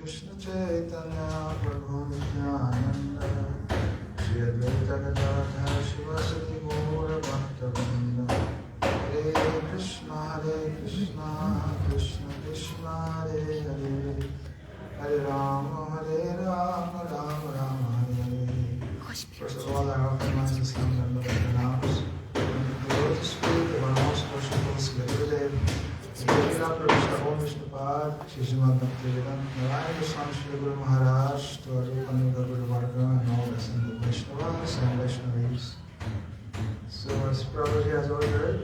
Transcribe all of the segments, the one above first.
Krishna Chaitanya Prabhu Nityananda Shri Advaita Gadadhara Shivasati Gaura Bhaktavinda Hare Krishna Krishna Krishna Hare Hare Hare Rama Rama Rama Hare Hare. First of all, I offer my Islam and pranams. The Lord to speak of our most worshipful Sri Gurudev, Srila Prabhu Om Vishnupad, Shri Srimad Bhaktivedanta Narayana Swami Shri Guru Maharaj, to our Rupanuga Guru Varga and all assembled Vaishnavas and Vaishnavis. So as Prabhuji has ordered,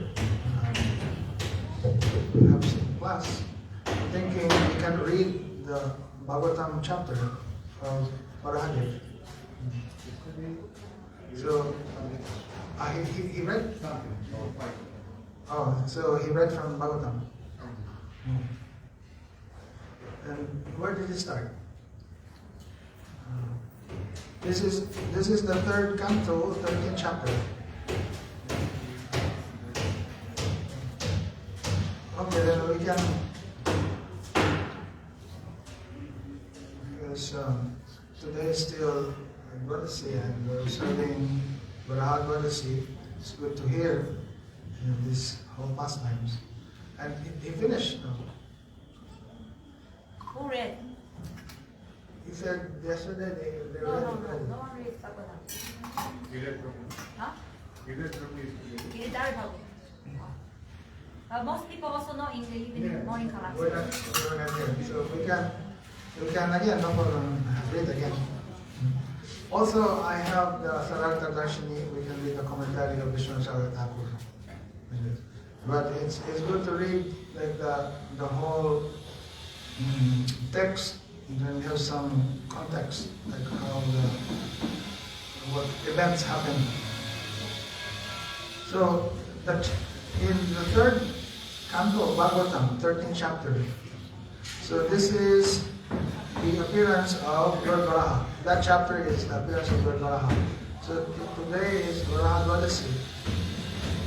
we have some class. I'm thinking we can read the Bhagavatam chapter of Parahadev. So he read. Oh, so he read from Bhagavatam. And where did he start? This is the third canto, 13th chapter. Okay, then we can. Because today is still Dwadasi and we're serving Varaha Dwadasi. It's good to hear these whole pastimes. And he finished. No? Who read? He said yesterday they No read. one reads Bhagavatam. You read Prabhu? Huh? You read Prabhu? He read Bhagavatam. Most people also know in the evening morning class. We're not here. So we can again, no problem, read again. Also, I have the Sarartha Darshini. We can read the commentary of Vishwanath Thakur. But it's good to read like the whole text, and then we have some context, like how what events happen. So that in the third canto of Bhagavatam, 13th chapter. So this is the appearance of Lord Varaha. That chapter is the appearance of Lord Varaha. So today is Varaha Dwadasi.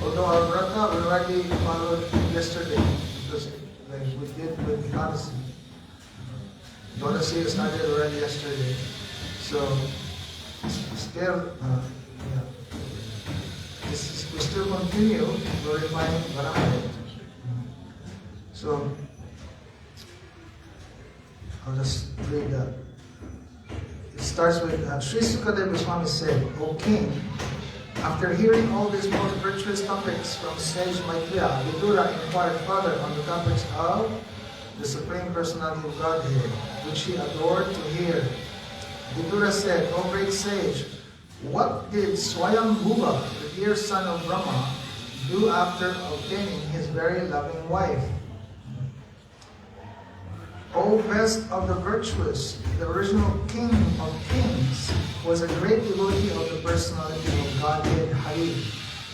Although our Vrata we already followed yesterday, because like we did with Ekadasi. Dwadasi started already yesterday. So still, we still continue glorifying Varaha. So I'll just read that. It starts with Sri Sukadeva Goswami said, O King, after hearing all these most virtuous topics from sage Maitreya, Vidura inquired further on the topics of the Supreme Personality of Godhead, which he adored to hear. Vidura said, O great sage, what did Swayambhuva, the dear son of Brahma, do after obtaining his very loving wife? O best of the virtuous, the original king of kings, was a great devotee of the personality of Godhead Hari,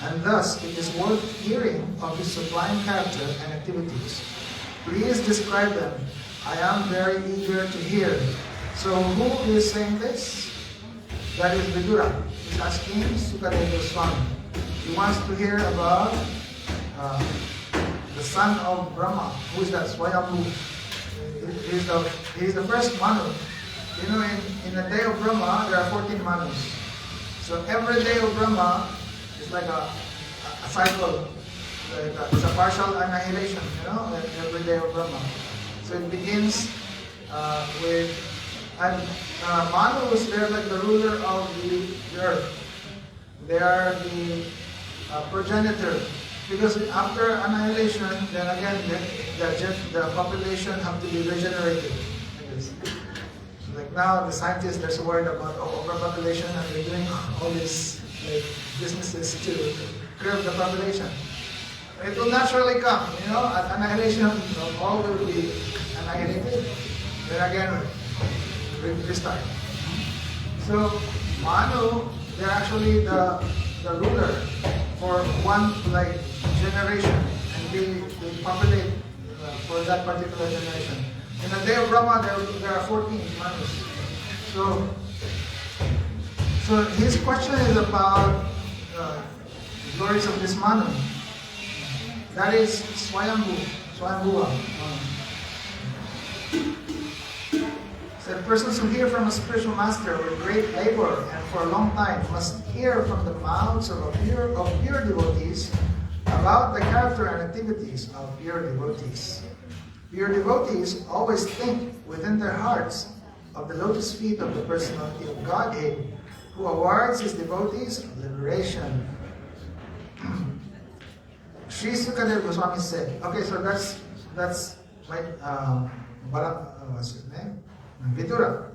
and thus it is worth hearing of his sublime character and activities. Please describe them. I am very eager to hear. So who is saying this? That is Vidura. He's asking Sukadeva Goswami. He wants to hear about the son of Brahma. Who is that? Swayambhu. He's the first Manu. You know, in the day of Brahma, there are 14 Manus. So every day of Brahma is like a cycle. It's a partial annihilation, you know, like every day of Brahma. So it begins with, and Manus, they're like the ruler of the earth. They are the progenitor. Because after annihilation, then again, the population have to be regenerated. Like now, the scientists, there's a word about overpopulation, and they're doing all these businesses to curb the population. It will naturally come, you know, at annihilation, all will be annihilated. Then again, restart. So, Manu, they're actually the ruler for one generation, and they populate for that particular generation. In the day of Brahma, there are 14 Manus. So his question is about glories of this Manu. That is Swayambhuva. said persons who hear from a spiritual master with great labor and for a long time must hear from the mouths of pure devotees about the character and activities of pure devotees. Pure devotees always think within their hearts of the lotus feet of the personality of Godhead, who awards his devotees liberation. Sri Sukadeva Goswami said, okay, so that's my what's his name? Vidura.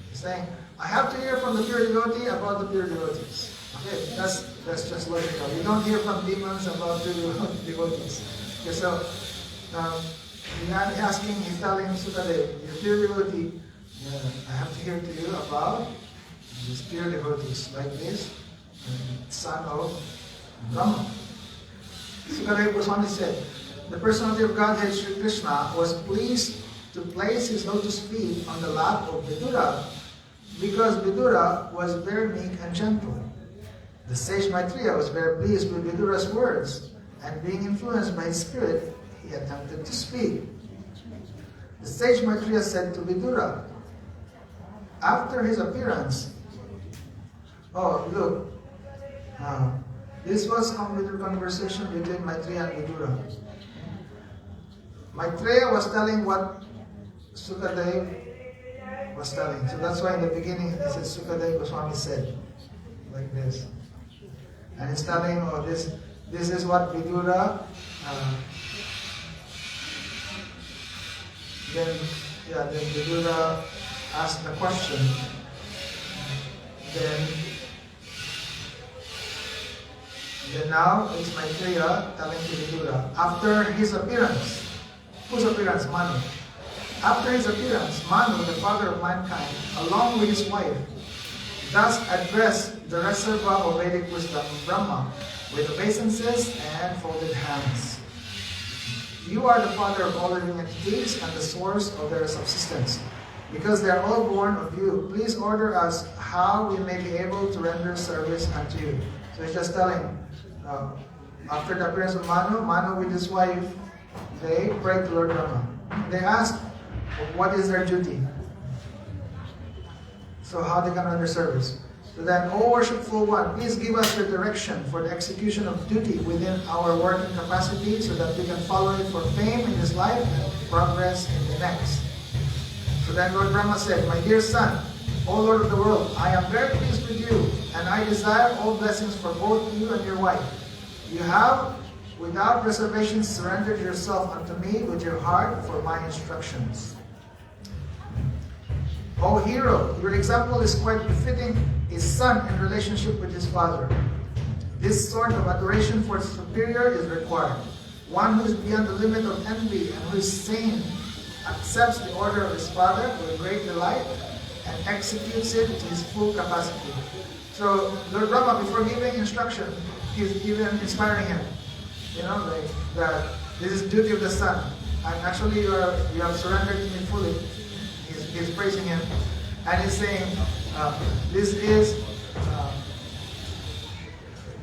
He's saying, I have to hear from the pure devotee about the pure devotees. Okay, that's just logical. You don't hear from demons about pure devotees. Okay, so he's telling Sukadeva, you're pure devotee, I have to hear to you about these pure devotees like this, son of Brahma. Sukadeva Goswami said, the personality of Godhead Sri Krishna was pleased to place his lotus feet on the lap of Vidura because Vidura was very meek and gentle. The sage Maitreya was very pleased with Vidura's words, and being influenced by his spirit, he attempted to speak. The sage Maitreya said to Vidura, after his appearance, oh look, this was a conversation between Maitreya and Vidura. Maitreya was telling what Sukadeva was telling. So that's why in the beginning it says Sukadeva Goswami said, like this. And he's telling, oh, this is what Vidura, then Vidura asked the question. Then now it's Maitreya telling to Vidura, after his appearance, whose appearance? Manu. After his appearance, Manu, the father of mankind, along with his wife, thus addressed the reservoir of Vedic wisdom, Brahma, with obeisances and folded hands. You are the father of all living entities and the source of their subsistence. Because they are all born of you, please order us how we may be able to render service unto you. So he's just telling, after the appearance of Manu with his wife, they prayed to Lord Brahma. They asked, what is their duty? So how they can render service? So then, O worshipful one, please give us your direction for the execution of duty within our working capacity so that we can follow it for fame in this life and progress in the next. So then Lord Brahma said, my dear son, O Lord of the world, I am very pleased with you, and I desire all blessings for both you and your wife. You have, without reservations, surrendered yourself unto me with your heart for my instructions. O hero, your example is quite befitting a son in relationship with his father. This sort of adoration for his superior is required. One who is beyond the limit of envy and who is sane accepts the order of his father with great delight and executes it to his full capacity. So Lord Brahma, before giving instruction, he's even inspiring him. You know, like that this is duty of the son. And actually you have surrendered to me fully. He's praising him. And he's saying, this is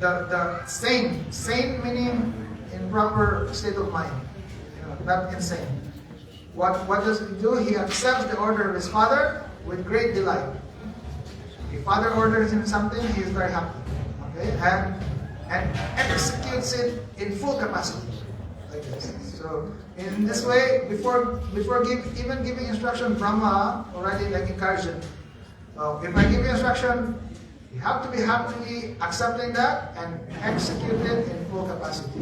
the sane meaning in proper state of mind, not insane. What does he do? He accepts the order of his father with great delight. If father orders him something, he is very happy. Okay, and executes it in full capacity, like this. So in this way, before even giving instruction, Brahma already like encouraged him. If I give you instruction, you have to be happily accepting that and execute it in full capacity.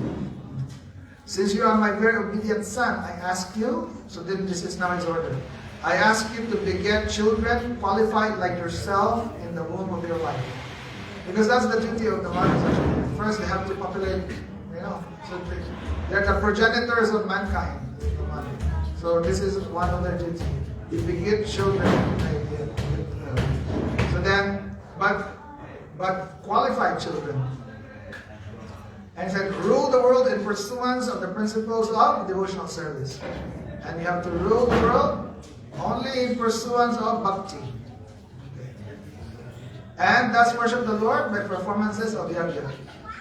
Since you are my very obedient son, I ask you, so then this is now his order. I ask you to beget children qualified like yourself in the womb of your life. Because that's the duty of the mothers actually. First they have to populate, so they're the progenitors of mankind. So this is one of their duty. You beget children. So then, but qualified children. And he said, rule the world in pursuance of the principles of devotional service. And you have to rule the world only in pursuance of bhakti. Okay. And thus worship the Lord by performances of yajna.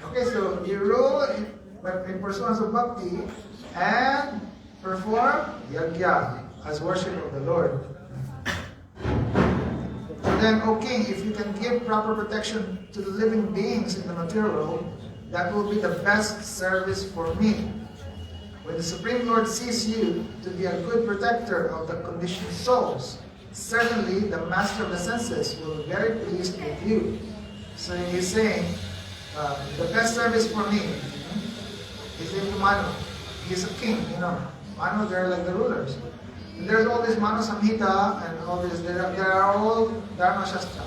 Okay, so you rule in pursuance of bhakti and perform yajna as worship of the Lord. then, O king, if you can give proper protection to the living beings in the material world, that will be the best service for me. When the Supreme Lord sees you to be a good protector of the conditioned souls, certainly the master of the senses will be very pleased with you. So he's saying, the best service for me is in Manu. He's a king, you know. Manu, they're like the rulers. And there's all this Manu Samhita and all this, there are all Dharma Shastra,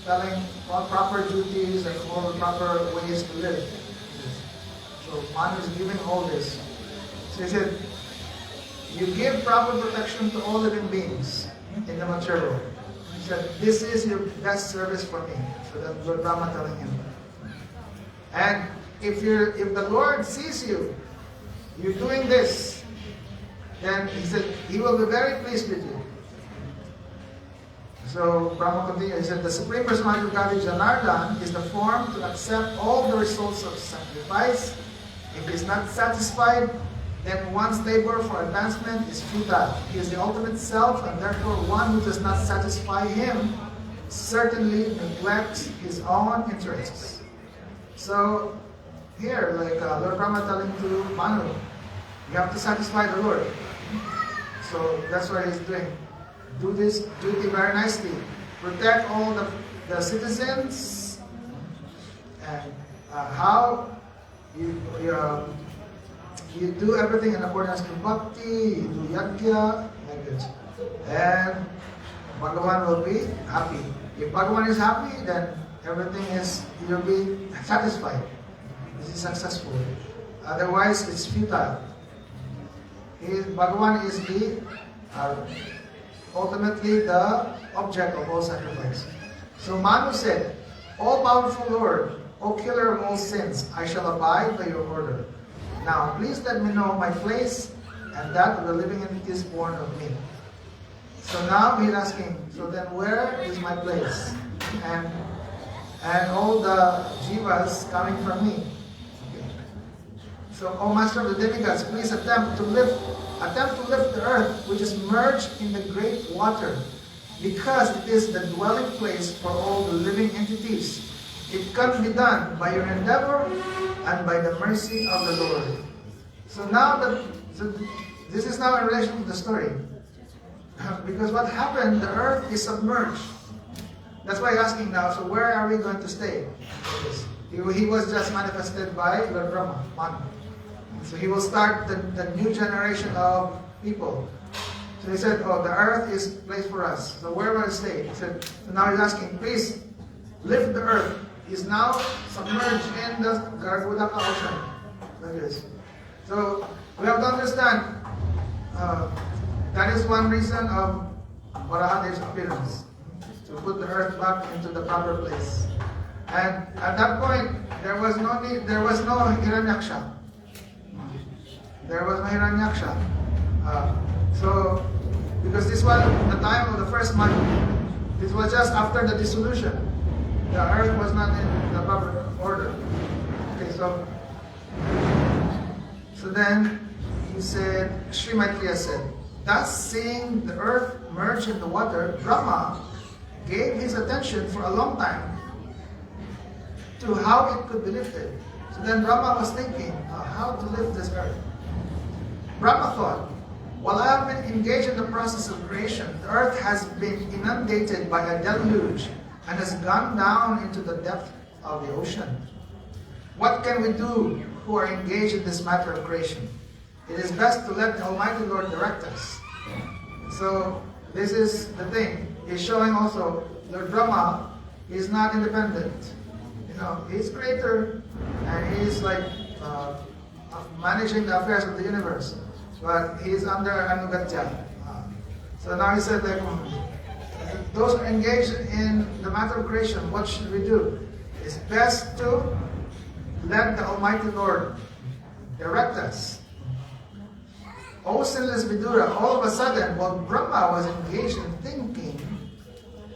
telling all proper duties and all the proper ways to live. So Manu is giving all this. So he said, you give proper protection to all living beings in the material world. He said, this is your best service for me. So that's Lord Brahma telling him. And if the Lord sees you, you're doing this, then he said, he will be very pleased with you. So Brahma continued, he said, the Supreme Personality of Godhead Janardhan is the form to accept all the results of sacrifice. If he is not satisfied, then one's labor for advancement is futile. He is the ultimate self, and therefore one who does not satisfy him certainly neglects his own interests. So here, like Lord Brahma telling to Manu, you have to satisfy the Lord. So that's what he's doing. Do this duty very nicely. Protect all the citizens, and how you do everything in accordance to bhakti, you do yajna, like this. And Bhagavan will be happy. If Bhagavan is happy, then everything is, you'll be satisfied. This is successful. Otherwise, it's futile. Bhagavan is ultimately the object of all sacrifice. So Manu said, O powerful Lord, O killer of all sins, I shall abide by your order. Now, please let me know my place and that of the living entities born of me. So now he's asking, so then where is my place? And all the jivas coming from me. Okay. So, O Master of the demigods, please attempt to lift the earth which is merged in the great water, because it is the dwelling place for all the living entities. It can be done by your endeavor and by the mercy of the Lord. So now this is now in relation to the story. Because what happened, the earth is submerged. That's why he's asking now, so where are we going to stay? He was just manifested by Lord Brahma, Manu. So he will start the new generation of people. So he said, oh, the earth is a place for us. So where will I stay? He said, so now he's asking, please lift the earth. He's now submerged in the Garbhodaka ocean. Like this. So we have to understand that is one reason of Varahadeva's appearance, to put the earth back into the proper place. And at that point, there was no Hiranyaksha. There was no Hiranyaksha. So, because this was the time of the first month, this was just after the dissolution. The earth was not in the proper order. Okay, so then he said, Sri Maitreya said, thus seeing the earth merge in the water, Brahma gave his attention for a long time to how it could be lifted. So then Brahma was thinking, how to lift this earth. Brahma thought, while I have been engaged in the process of creation, the earth has been inundated by a deluge and has gone down into the depth of the ocean. What can we do who are engaged in this matter of creation? It is best to let the Almighty Lord direct us. So this is the thing. He's showing also Lord Brahma is not independent. You know, he's creator and he's like managing the affairs of the universe. But he's under Anugatya. So now he said, like, those who are engaged in the matter of creation, what should we do? It's best to let the Almighty Lord direct us. O sinless Vidura, all of a sudden, while Brahma was engaged in thinking,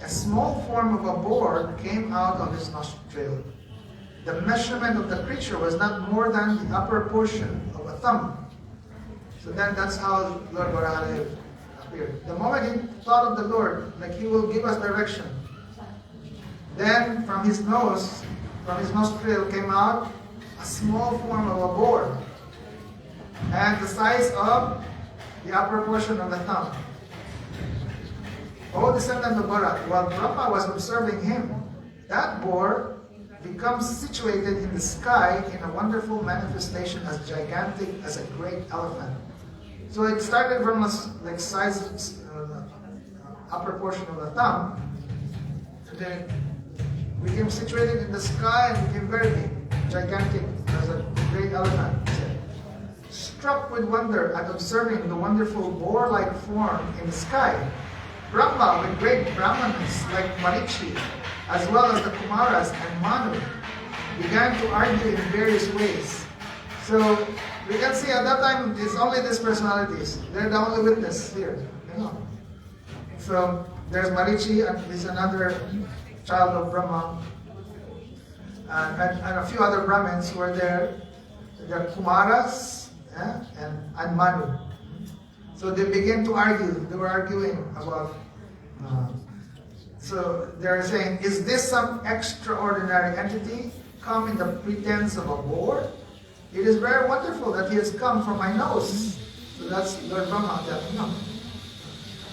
a small form of a boar came out of his nostril. The measurement of the creature was not more than the upper portion of a thumb. So then that's how Lord Varahadev appeared. The moment he thought of the Lord, like he will give us direction. Then from his nose, from his nostril came out a small form of a boar, and the size of the upper portion of the thumb. O descendant of Bharat, while Brahma was observing him, that boar becomes situated in the sky in a wonderful manifestation as gigantic as a great elephant. So it started from like size upper portion of the thumb, and then became situated in the sky and became very big, gigantic as a great elephant. Struck with wonder at observing the wonderful boar-like form in the sky, Brahma, with great Brahmanas like Marichi, as well as the Kumaras and Manu, began to argue in various ways. So we can see at that time it's only these personalities. They're the only witness here. You know. So there's Marichi, and he's another child of Brahma, and a few other Brahmins who were there. The Kumaras and Manu. So they began to argue. They were arguing about. So they're saying, is this some extraordinary entity come in the pretense of a boar? It is very wonderful that he has come from my nose. So that's Lord Brahma telling them.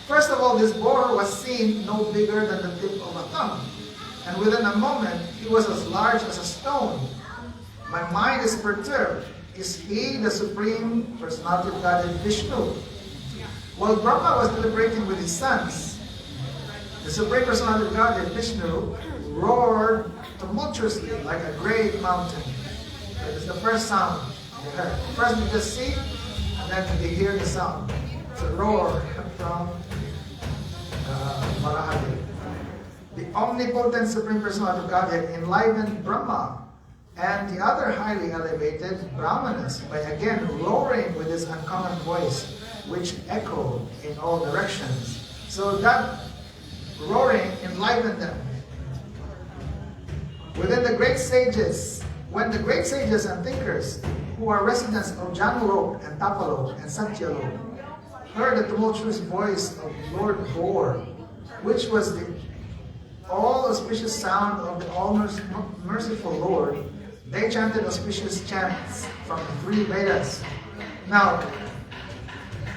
First of all, this boar was seen no bigger than the tip of a thumb. And within a moment, he was as large as a stone. My mind is perturbed. Is he the Supreme Personality of Godhead Vishnu? While Brahma was deliberating with his sons, the Supreme Personality of Godhead Vishnu roared tumultuously like a great mountain. That is the first sound you heard. First you just see, and then you hear the sound. It's a roar from Varahadev. The omnipotent Supreme Personality of Godhead enlivened Brahma and the other highly elevated Brahmanas by again roaring with his uncommon voice, which echoed in all directions. So that roaring enlivened them. Within the great sages, when the great sages and thinkers, who are residents of Janulok and Tapalok and Satyalok, heard the tumultuous voice of Lord Boar, which was the all-auspicious sound of the all-merciful Lord, they chanted auspicious chants from the 3 Vedas. Now,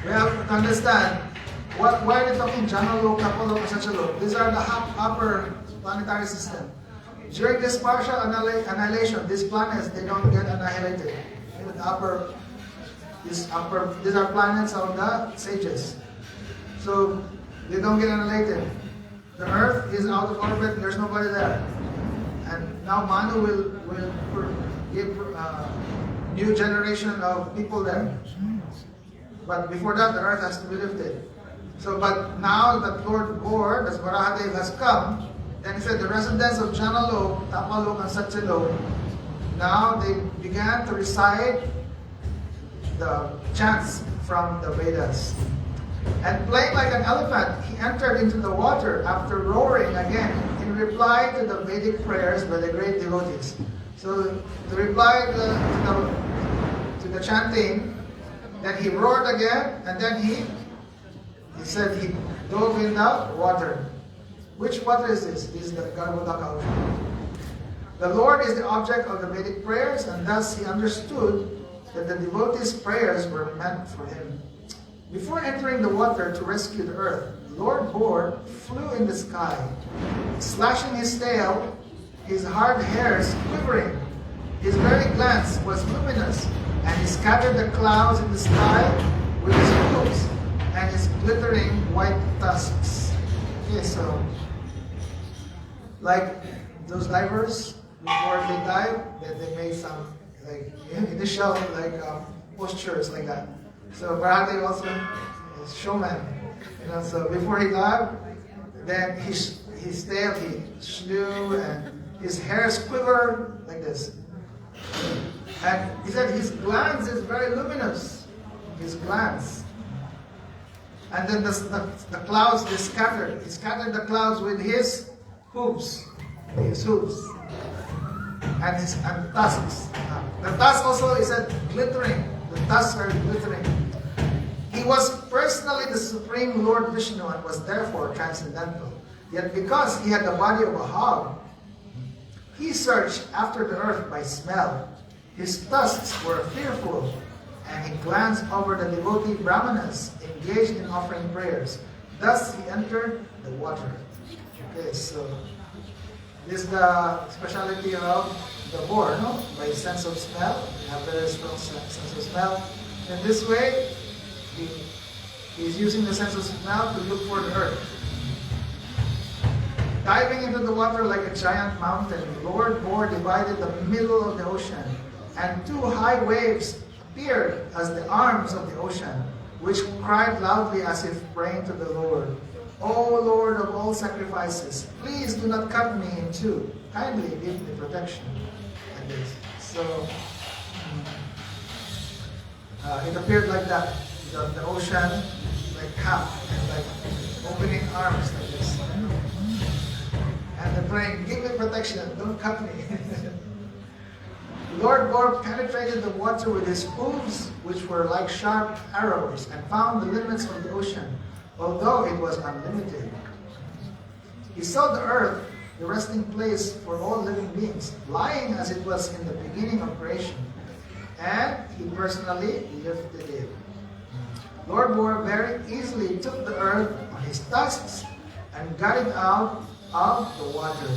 we have to understand, why are they talking Janulok, Tapalok, and Satyalok? These are the upper planetary system. During this partial annihilation, these planets, they don't get annihilated. These are planets of the sages. So, they don't get annihilated. The Earth is out of orbit, there's nobody there. And now Manu will give new generation of people there. But before that, the Earth has to be lifted. So, but now that Lord Boar, that's Varahadev, has come, then he said the residents of Janalok, Tapalok, and Satyalok, now they began to recite the chants from the Vedas. And playing like an elephant, he entered into the water after roaring again in reply to the Vedic prayers by the great devotees. So to reply to the chanting, then he roared again, and then he said he dove in the water. Which water is this? This is the Garbhodaka Ocean. The Lord is the object of the Vedic prayers, and thus he understood that the devotees' prayers were meant for him. Before entering the water to rescue the earth, Lord Boar flew in the sky, slashing his tail, his hard hairs quivering. His very glance was luminous, and he scattered the clouds in the sky with his hooves and his glittering white tusks. Okay, so like those divers, before they dive, they made some like initial postures like that. So Varahadev also is showman, So before he dived, then his tail he slew and his hairs quiver like this. And he said his glance is very luminous. His glance. And then the clouds they scattered. He scattered the clouds with his hooves. His hooves. And tusks. The tusks also is glittering. The tusks are glittering. He was personally the Supreme Lord Vishnu and was therefore transcendental. Yet because he had the body of a hog, He searched after the earth by smell. His tusks were fearful, and he glanced over the devotee Brahmanas engaged in offering prayers. Thus he entered the water. Okay, so this is the speciality of the boar, no? By sense of smell. They have very strong sense of smell. In this way, he is using the sense of smell to look for the earth. Diving into the water like a giant mountain, Lord Boar divided the middle of the ocean, and two high waves appeared as the arms of the ocean, which cried loudly as if praying to the Lord. O Lord of all sacrifices, please do not cut me in two. Kindly give me protection. Like this. So, it appeared like that. The ocean, like half, and like opening arms like this. And they're praying, give me protection, don't cut me. Lord Boar penetrated the water with his hooves, which were like sharp arrows, and found the limits of the ocean, although it was unlimited. He saw the earth, the resting place for all living beings, lying as it was in the beginning of creation, and he personally lifted it. Lord Boar very easily took the earth on his tusks and got it out of the water.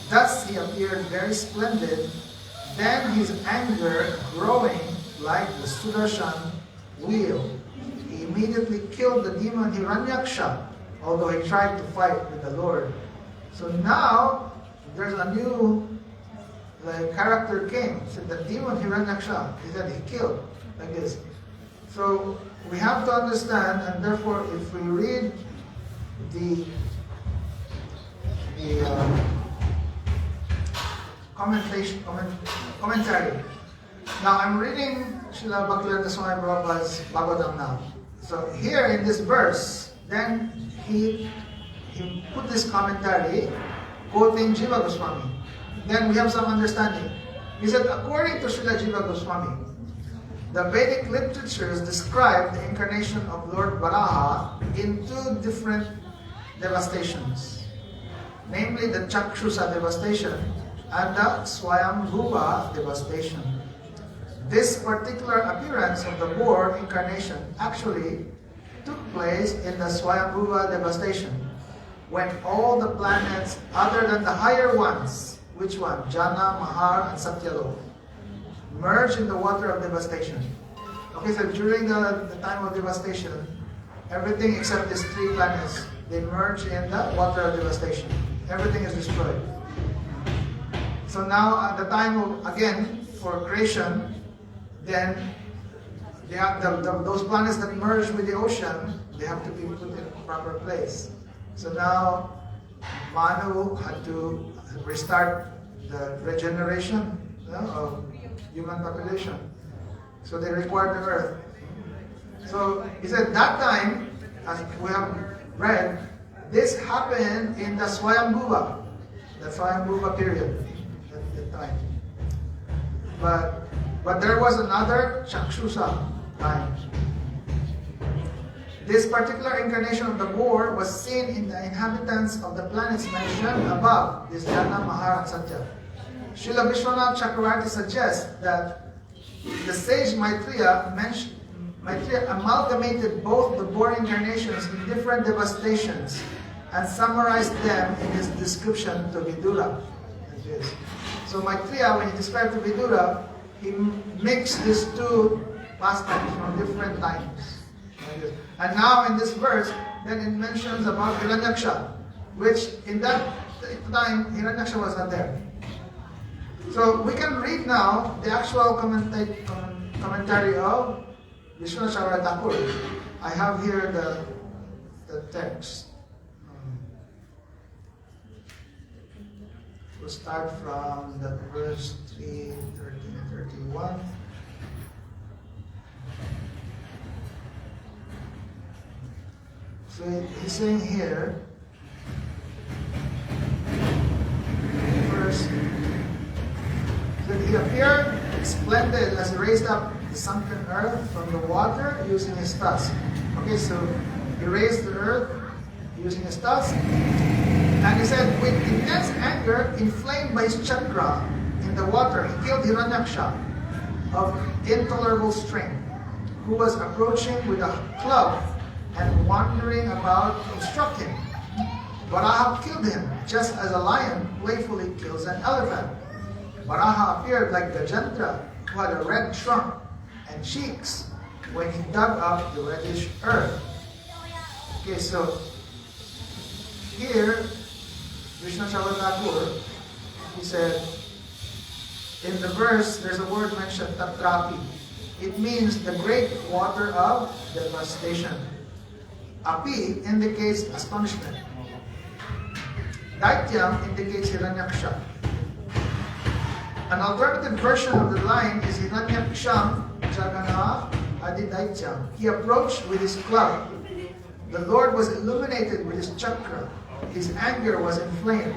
Thus he appeared very splendid. Then his anger growing like the Sudarshan wheel, he immediately killed the demon Hiranyaksha, although he tried to fight with the Lord. So now there's a new character came. So the demon Hiranyaksha, he said he killed like this. So we have to understand, and therefore if we read the commentary. Now I'm reading Srila Bhaktivedanta Swami Prabhupada's Bhagavatam now. So here in this verse, then he put this commentary quoting Jiva Goswami. Then we have some understanding. He said, according to Srila Jiva Goswami, the Vedic literatures describe the incarnation of Lord Varaha in two different devastations, namely the Chakshusa devastation and the Swayambhuva devastation. This particular appearance of the boar incarnation actually took place in the Swayambhuva devastation, when all the planets other than the higher ones, which one? Jana, Mahar, and Satyalok, merged in the water of devastation. Okay, so during the time of devastation, everything except these three planets, they merge in the water of devastation. Everything is destroyed. So now at the time of, again, for creation, then they have those planets that merge with the ocean, they have to be put in a proper place. So now Manu had to restart the regeneration of human population. So they required the earth. So he said that time, as we have read, this happened in the Swayambhuva, period at the time. But there was another Chakshusa time. This particular incarnation of the boar was seen in the inhabitants of the planets mentioned above, this Jana, Mahar, and Satya. Srila Vishwanath Chakravarti suggests that the sage Maitreya amalgamated both the boar incarnations in different devastations and summarized them in his description to Vidura. So Maitreya, when he described to Vidura, he mixed these two pastimes from different times. And now in this verse, then it mentions about Hiranyaksha, which in that time, Hiranyaksha was not there. So we can read now the actual commentary of Vishwanath Chakravarti Thakur. I have here the text. We'll start from the verse 3, 13, 31. So he's saying here, first, that he appeared splendid as he raised up the sunken earth from the water using his tusk. Okay, so he raised the earth using his tusk, and And he said, with intense anger, inflamed by his chakra in the water, he killed Hiranyaksha of intolerable strength, who was approaching with a club and wandering about to obstruct him. Varaha killed him, just as a lion playfully kills an elephant. Varaha appeared like Gajendra, who had a red trunk and cheeks when he dug up the reddish earth. Okay, so here, Krishna Thakur, he said, in the verse, there's a word mentioned, tatrapi. It means the great water of devastation. Api indicates astonishment. Daityam indicates Hiranyaksha. An alternative version of the line is Hiranyaksham Jagana Adi Daityam. He approached with his club. The Lord was illuminated with his chakra. His anger was inflamed.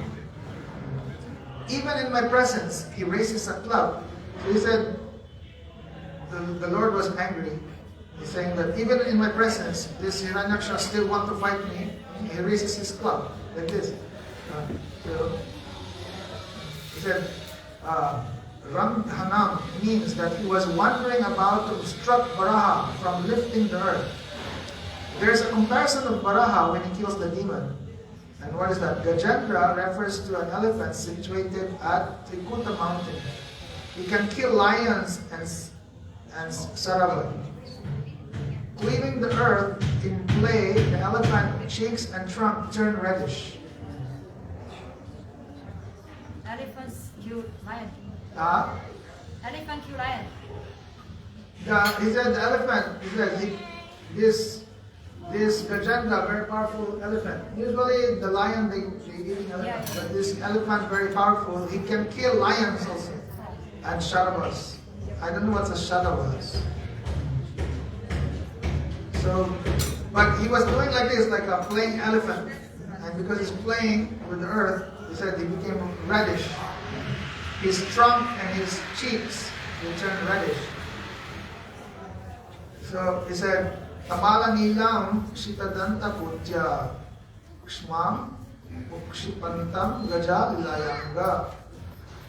Even in my presence, he raises a club. So he said, the Lord was angry. He's saying that even in my presence, this Hiranyaksha still want to fight me. He raises his club like this. So he said, Randhanam means that he was wandering about to obstruct Varaha from lifting the earth. There is a comparison of Varaha when he kills the demon. And what is that? Gajendra refers to an elephant situated at Trikuta mountain. He can kill lions and Sarava. Cleaving the earth in play, the elephant cheeks and trunk turn reddish. Elephants kill lion. Ah? Elephant kill lion. He said the elephant, he said this Gajendra, very powerful elephant. Usually the lion, they eating elephant. Yeah. But this elephant, very powerful. He can kill lions also. And Shadavas. I don't know what's a Shadavas. So, but he was doing like this, like a playing elephant. And because he's playing with the earth, he said he became reddish. His trunk and his cheeks will turn reddish. So he said, Tamala nilam shitadanta putya kshmam ukshipantam gaja layanga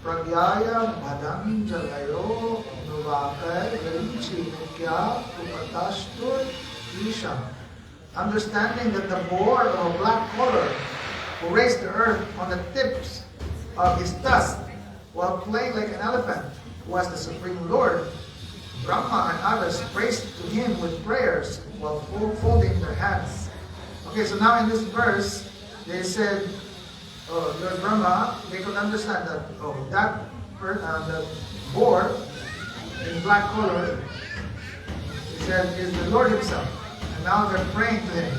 pragyaya bhadam jalayo nuvakay garinchi mukya upatashtur isha. Understanding that the boar of a black color who raised the earth on the tips of his tusk while playing like an elephant was the Supreme Lord, Brahma and others praised to him with prayers while folding their hands. Okay, so now in this verse, they said, oh, Lord Brahma, they could understand that, oh, the boar in black color, he said, is the Lord himself. And now they're praying to him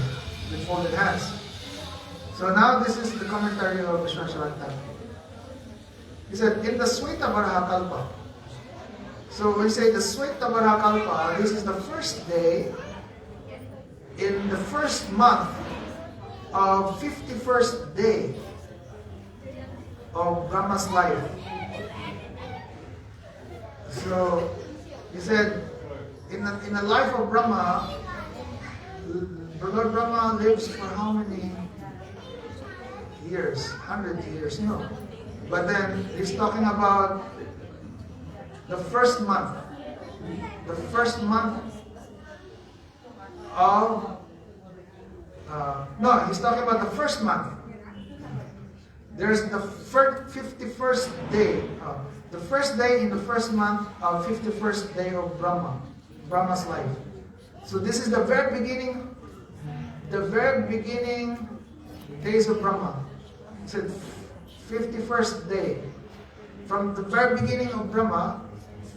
with folded hands. So now this is the commentary of Krishna Thakur. He said, in the Sweta Varahakalpa. So when we say the Sweta Varahakalpa, this is the first day in the first month of 51st day of Brahma's life. So he said, in the life of Brahma, Lord Brahma lives for how many years? 100 years? No. But then he's talking about the first month. The first month of... no, he's talking about the first month. There's the 51st day. The first day in the first month of 51st day of Brahma's life. So this is the very beginning days of Brahma. He said 51st day. From the very beginning of Brahma,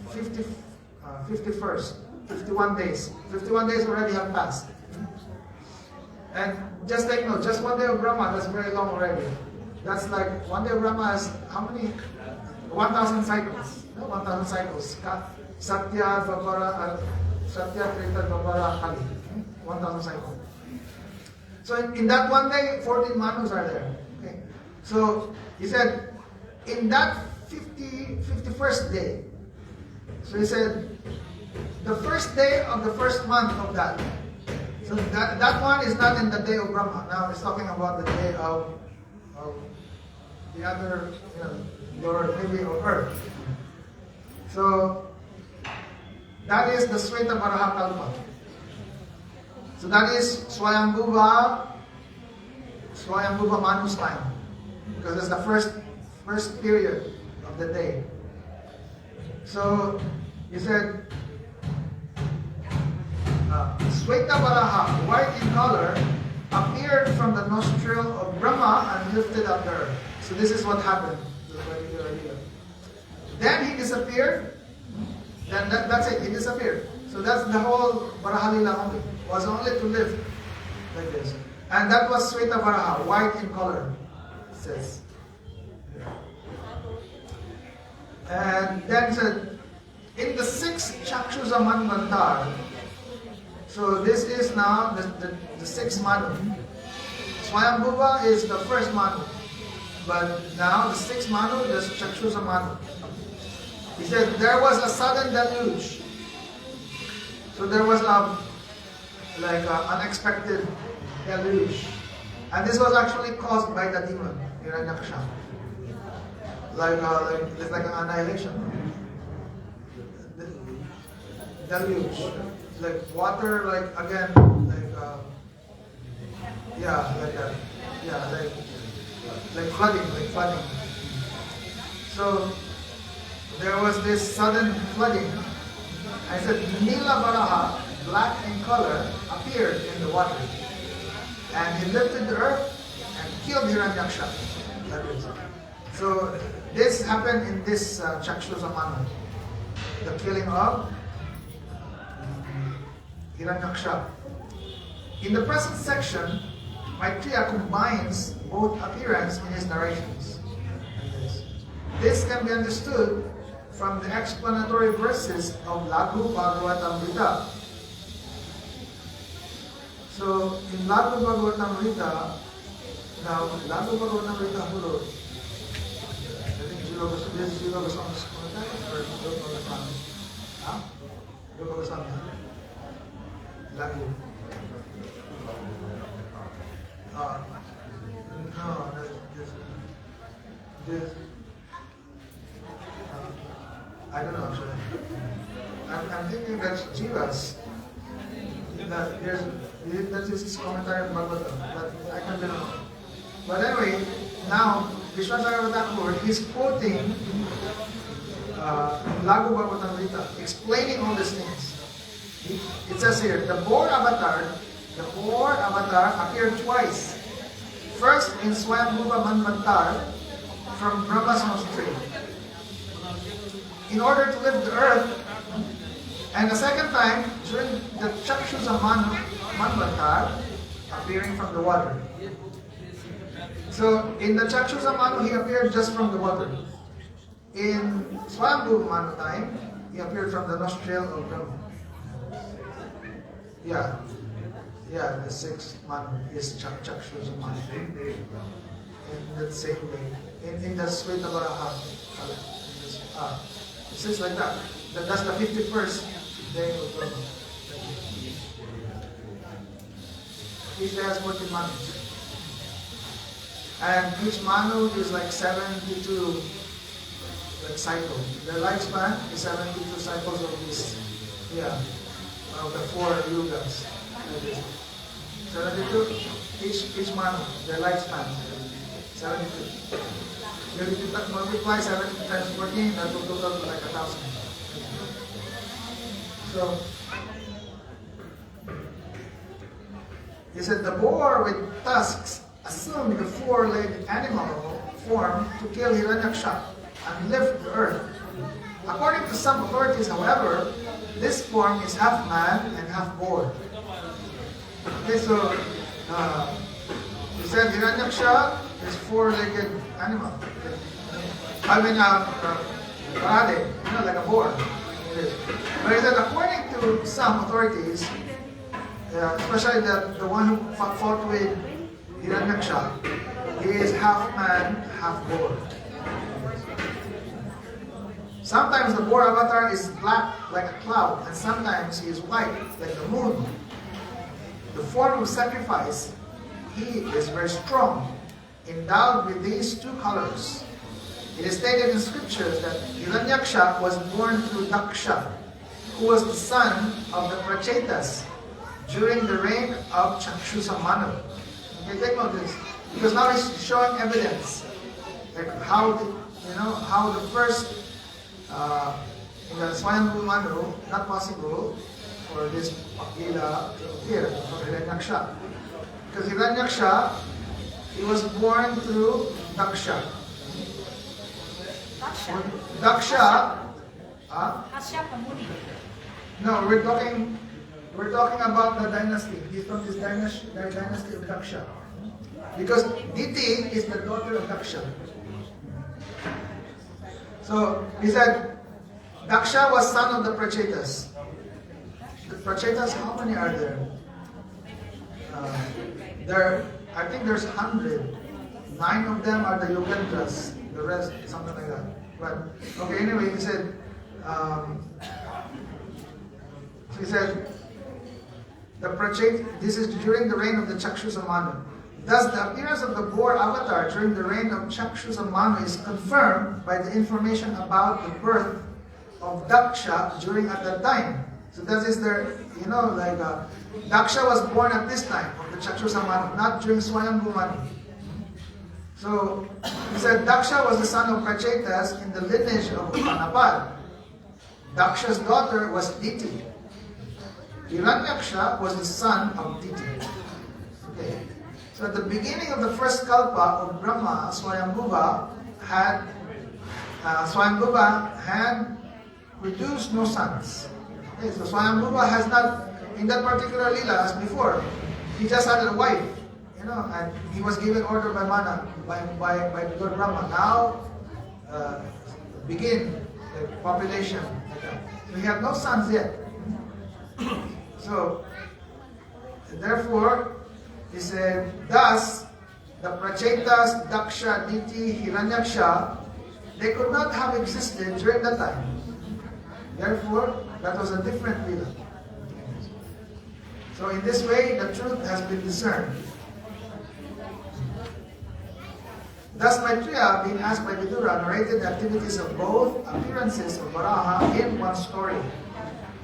51st, 51 days. 51 days already have passed. And just take note, just one day of Brahma, that's very long already. That's like, one day of Brahma has how many? 1,000 cycles. No, 1,000 cycles. Satya, Dvapara, Satya, Treta, Dvapara, Kali. 1,000 cycles. So in that one day, 14 manus are there. Okay. So he said, in that 51st day, so he said, the first day of the first month of that. So that one is not in the day of Brahma. Now he's talking about the day of the other, Lord, maybe on earth. So that is the Svetabharaha Kalpa. So that is Swayambhuva Manu's time, because it's the first period of the day. So he said, Svetabharaha, white in color, appeared from the nostril of Brahma and lifted up the earth. So this is what happened. Then he disappeared. Then that's it. He disappeared. So that's the whole Barahalila only. Was only to lift like this. And that was Svetabharaha, white in color, it says. And then said, in the sixth Chakshusa Manvantar, so this is now the sixth Manu. Swayambhuva is the first Manu. But now the sixth Manu is Chakshusa Manu. He said there was a sudden deluge. So there was an unexpected deluge. And this was actually caused by the demon, Hiranyakasha. It's like an annihilation. Deluge. Like water, like flooding. So there was this sudden flooding. I said, Nila Varaha, black in color, appeared in the water. And he lifted the earth and killed Hiranyaksha. So this happened in this Chakshusa Manu. The killing of Hiranyaksha. In the present section, Maitreya combines both appearance in his narrations. This can be understood from the explanatory verses of Laghu Bhagavatamrita. So in Laghu Bhagavatamrita, now Laghu Bhagavatamrita Hulu, I think this is Jiva Goswami's commentary or Jiva Goswami? Huh? Jiva Goswami. Laghu. No, this I don't know actually. I'm thinking that's Jiva's. That is his commentary on Bhagavatam, but I can't remember. But anyway, now Vishwanath Thakur, he's quoting Laghu Bhagavatamrita, explaining all these things. It says here, the boar avatar appeared twice. First in Swayambhuva Manvantar from Brahma's nostril, in order to lift the earth, and the second time during the Chakshusa Manvantar, appearing from the water. So in the Chakshusa Manu, he appeared just from the water. In Swayambhuva Manu time, he appeared from the nostril of Brahma. Yeah, the sixth Manu is Chakshusa Manu. In the same way. In the Svetabharaha. It says like that. That's the 51st day of Brahma. Each day has 14 Manus. And each Manu is like 72 cycles. Their lifespan is 72 cycles of this. Of the 4 yugas. 72, each Manu, their lifespan. 72. If you multiply 7 times 14, that will total to like 1,000. So, he said the boar with tusks assumed the 4-legged animal form to kill Hiranyaksha and lift the earth. According to some authorities, however, this form is half man and half boar. Okay, so he said Hiranyaksha is 4-legged animal. I mean, parade, like a boar. But he said, according to some authorities, especially the one who fought with Hiranyaksha, he is half man, half boar. Sometimes the boar avatar is black like a cloud, and sometimes he is white like the moon. The form of sacrifice, he is very strong. endowed with these two colors. It is stated in scriptures that Hiranyaksha was born through Daksha, who was the son of the Prachetas during the reign of Chakshusa Manu. Okay, take note of this. Because now he's showing evidence, like how the first in the Swayambhu Manu, not possible for this Pakila to appear from Hiranyaksha. Because Hiranyaksha, he was born through Daksha. Daksha. Kashyapa Muni. No, we're talking about the dynasty. He's from this dynasty of Daksha. Because Diti is the daughter of Daksha. So he said, Daksha was son of the Prachetas. The Prachetas, how many are there? I think there's 100. 9 of them are the Yogendras. The rest, something like that. But okay, anyway, he said, the Prachetas. This is during the reign of the Chakshusa Manu. Thus, the appearance of the boar avatar during the reign of Chakshusa Manu is confirmed by the information about the birth of Daksha at that time. So that is Daksha was born at this time of the Chakshusa Manu, not during Swayambhu Manu. So he said Daksha was the son of Prachetas in the lineage of Upanapad. Daksha's daughter was Diti. Hiranyaksha was the son of Diti. Okay. So at the beginning of the first kalpa of Brahma, Swayambhuva had produced no sons. Okay, so Swayambhuva has not, in that particular lila as before, he just had a wife, and he was given order by Mana, by Lord Brahma. Now, begin the population. So he had no sons yet. So, therefore, he said, thus, the Prachetas, Daksha, Diti, Hiranyaksha, they could not have existed during that time. Therefore, that was a different lila. So in this way, the truth has been discerned. Thus, Maitreya, being asked by Vidura, narrated the activities of both appearances of Varaha in one story.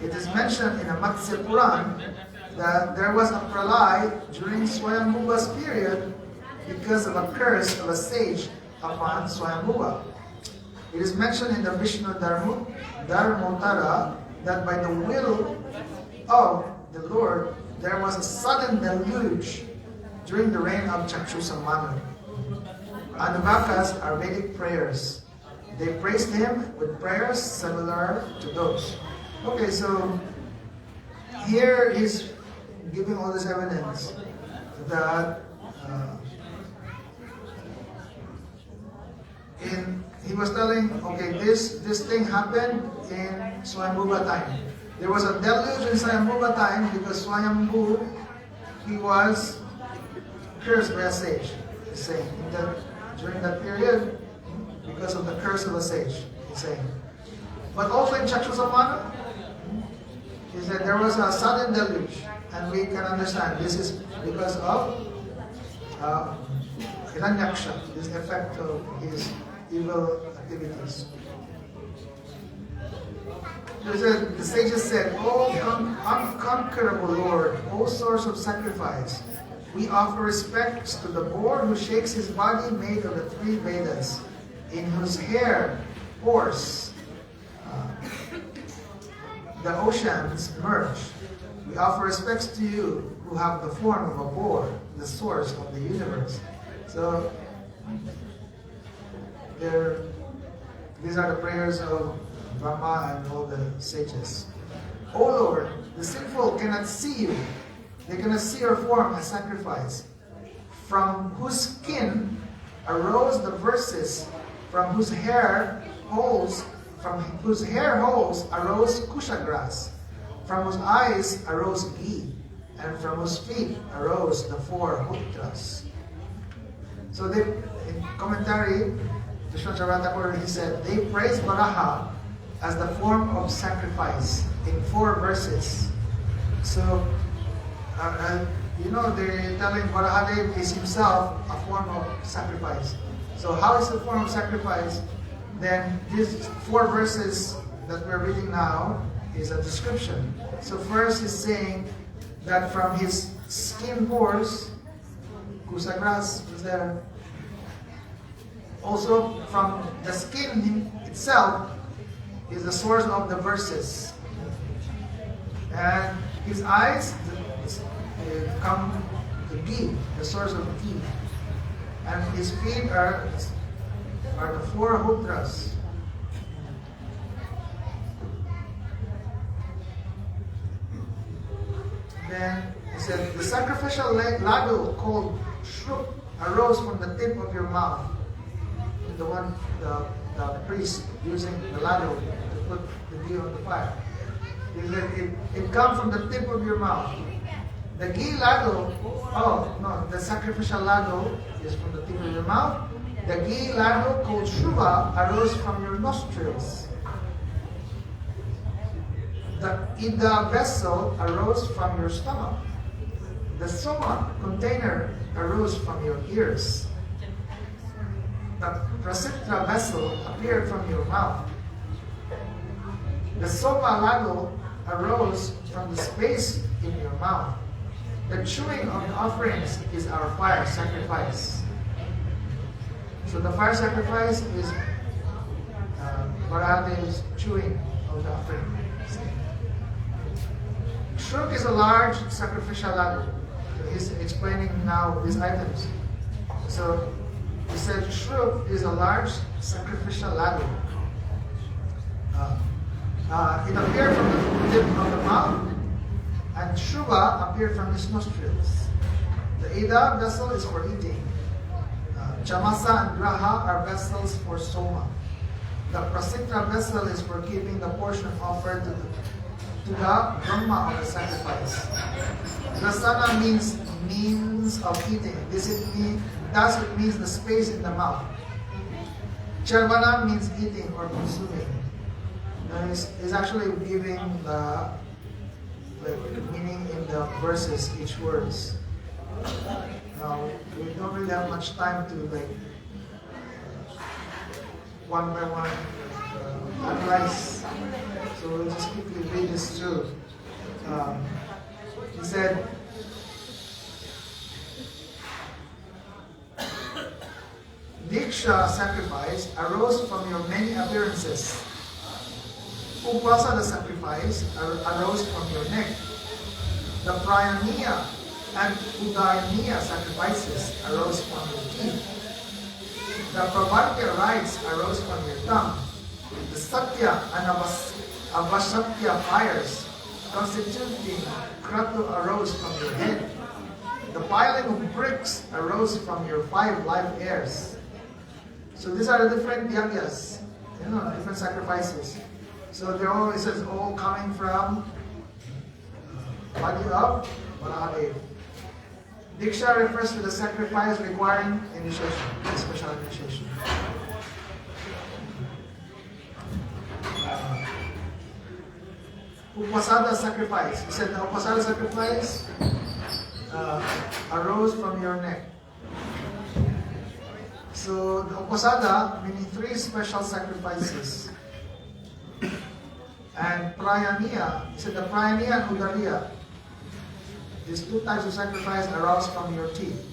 It is mentioned in a Matsya Puran that there was a pralay during Swayambhuva's period because of a curse of a sage upon Swayambhuva. It is mentioned in the Vishnu Dharmotara that by the will of the Lord, there was a sudden deluge during the reign of Chakshusa Manu. Anuvakas are Vedic prayers. They praised him with prayers similar to those. Okay, so here he's giving all this evidence that he was telling, okay, this thing happened in Swayambhuva time. There was a deluge in Swayambhuva time because Swayambhu, he was cursed by a sage. He's saying that during that period, because of the curse of a sage, he's saying. But also in Chakshusa Manu, he said there was a sudden deluge, and we can understand this is because of Hiranyaksha, this effect of his evil activities. The sages said, O unconquerable Lord, O source of sacrifice, we offer respects to the boar who shakes his body made of the 3 Vedas, in whose hair pours the oceans merge. We offer respects to you who have the form of a boar, the source of the universe. So, these are the prayers of Brahma and all the sages. O Lord, the sinful cannot see you. They cannot see your form as sacrifice. From whose skin arose the verses, from whose hair holes arose kusha grass, from whose eyes arose ghee, and from whose feet arose the 4 hutras. So in commentary, Krishna Charvatakur, he said, they praise Varaha as the form of sacrifice in 4 verses. So they're telling Varahadev is himself a form of sacrifice. So how is the form of sacrifice? Then these 4 verses that we're reading now is a description. So first he's saying that from his skin pores, kusagras is there. Also from the skin itself is the source of the verses. And his eyes come to ghee, the source of ghee. And his feet are the 4 hudras. Then he said, the sacrificial ladle called shruk arose from the tip of your mouth. The priest using the ladle to put the ghee on the fire. He said, it comes from the tip of your mouth. The ghee ladle, the sacrificial ladle is from the tip of your mouth. The ghee ladle called shruva arose from your nostrils. The ida vessel arose from your stomach. The soma container arose from your ears. The prasitra vessel appeared from your mouth. The soma ladle arose from the space in your mouth. The chewing of the offerings is our fire sacrifice. So the fire sacrifice is Varahadeva's chewing of the offering. Shruk is a large sacrificial ladle. So he's explaining now these items. So he said shruk is a large sacrificial ladle. It appeared from the tip of the mouth, and shruva appeared from his nostrils. The ida vessel is for eating. Chamasa and graha are vessels for soma. The prasitra vessel is for keeping the portion offered to the Brahma of the sacrifice. Rasana means of eating. Thus it means the space in the mouth. Charvana means eating or consuming. It's actually giving the meaning in the verses, each words. Now, we don't really have much time to one by one analyze. So we'll just quickly read this through. He said, Diksha sacrifice arose from your many appearances. Upasana sacrifice arose from your neck. The Prayaniya and Udayaniya sacrifices arose from your teeth. The Pravartya rites arose from your tongue. The Satya and Avasatya fires constituting Kratu arose from your head. The piling of bricks arose from your 5 live heirs. So these are the different yagyas, different sacrifices. So they're all, it says, all coming from body of Varahadev. Diksha refers to the sacrifice requiring initiation, special initiation. Upasada sacrifice. He said the Upasada sacrifice arose from your neck. So the Upasada, meaning 3 special sacrifices. And Prayaniya, he said the Prayaniya and Udariya, these 2 types of sacrifice arose from your teeth.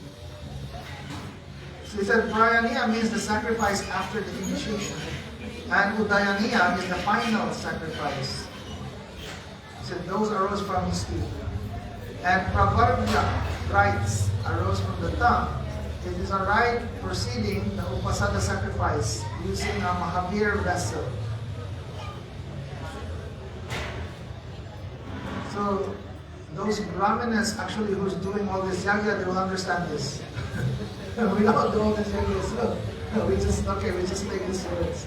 So he said Prayaniya means the sacrifice after the initiation. And Udayaniya is the final sacrifice. He said those arose from his teeth. And Pravartya rites arose from the tongue. It is a rite preceding the Upasada sacrifice using a Mahavir vessel. So those Brahmanas actually who's doing all this yagya, they will understand this. We don't do all this yagya, so we just take these words.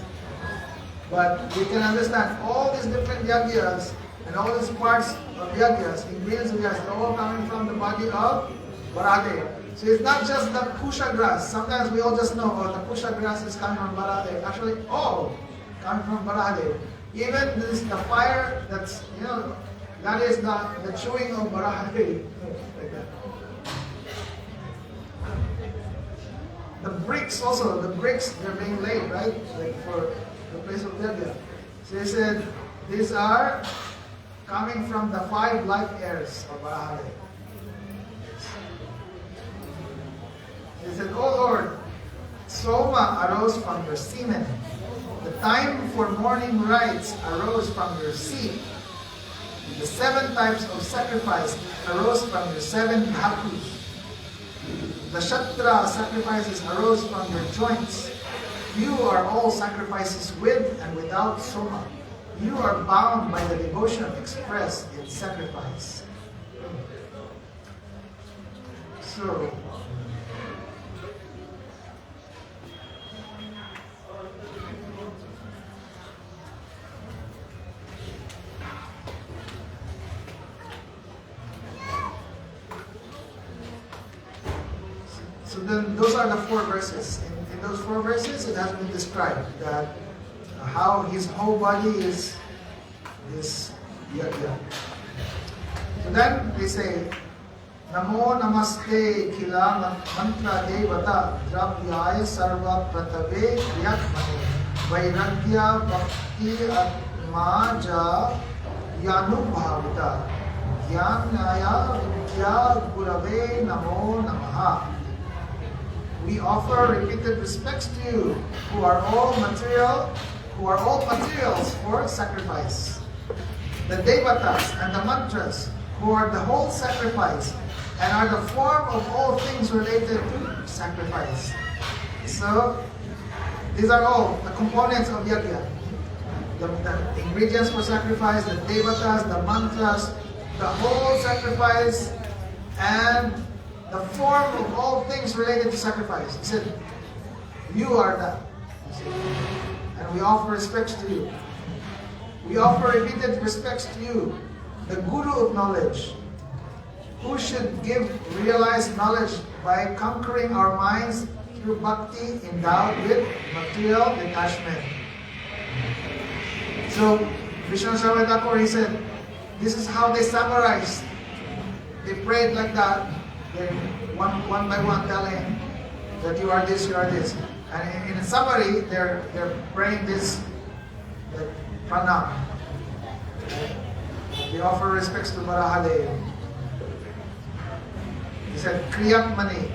But we can understand all these different yagyas and all these parts of yagyas, ingredients of yagyas, they're all coming from the body of Varahadev. So it's not just the kusha grass. Sometimes we all just know, the kusha grass is coming from Varahadev. Actually, all coming from Varahadev. Even the fire that's, that is the chewing of Varahadev. Like that. The bricks also, they're being laid, right? Like for the place of Yagya. So he said, these are coming from the 5 life heirs of Barahale. He said, "Oh Lord, Soma arose from your semen. The time for morning rites arose from your seed. The 7 types of sacrifice arose from your 7 dhatus. The Shatra sacrifices arose from your joints. You are all sacrifices with and without Soma. You are bound by the devotion expressed in sacrifice." So, then those are the 4 verses. In those 4 verses, it has been described that how his whole body is Yagya. So then they say, "Namo namaste khila mantra devata dravyaya sarva pratave yakmane vairagya bhakti atmaja yanubhavita jnanaya vidya gurave namo namaha." We offer repeated respects to you, who are all materials for sacrifice. The devatas and the mantras, who are the whole sacrifice, and are the form of all things related to sacrifice. So, these are all the components of yagya. The ingredients for sacrifice, the devatas, the mantras, the whole sacrifice, and the form of all things related to sacrifice. He said, "You are that." And we offer respects to you. We offer repeated respects to you, the Guru of knowledge, who should give realized knowledge by conquering our minds through bhakti endowed with material detachment. So, Krishna Thakur, he said, this is how they summarized. They prayed like that. They're one by one telling that you are this, you are this. And in summary, they're praying this like pranam. They offer respects to Barahale. He said, "Kriyatmani,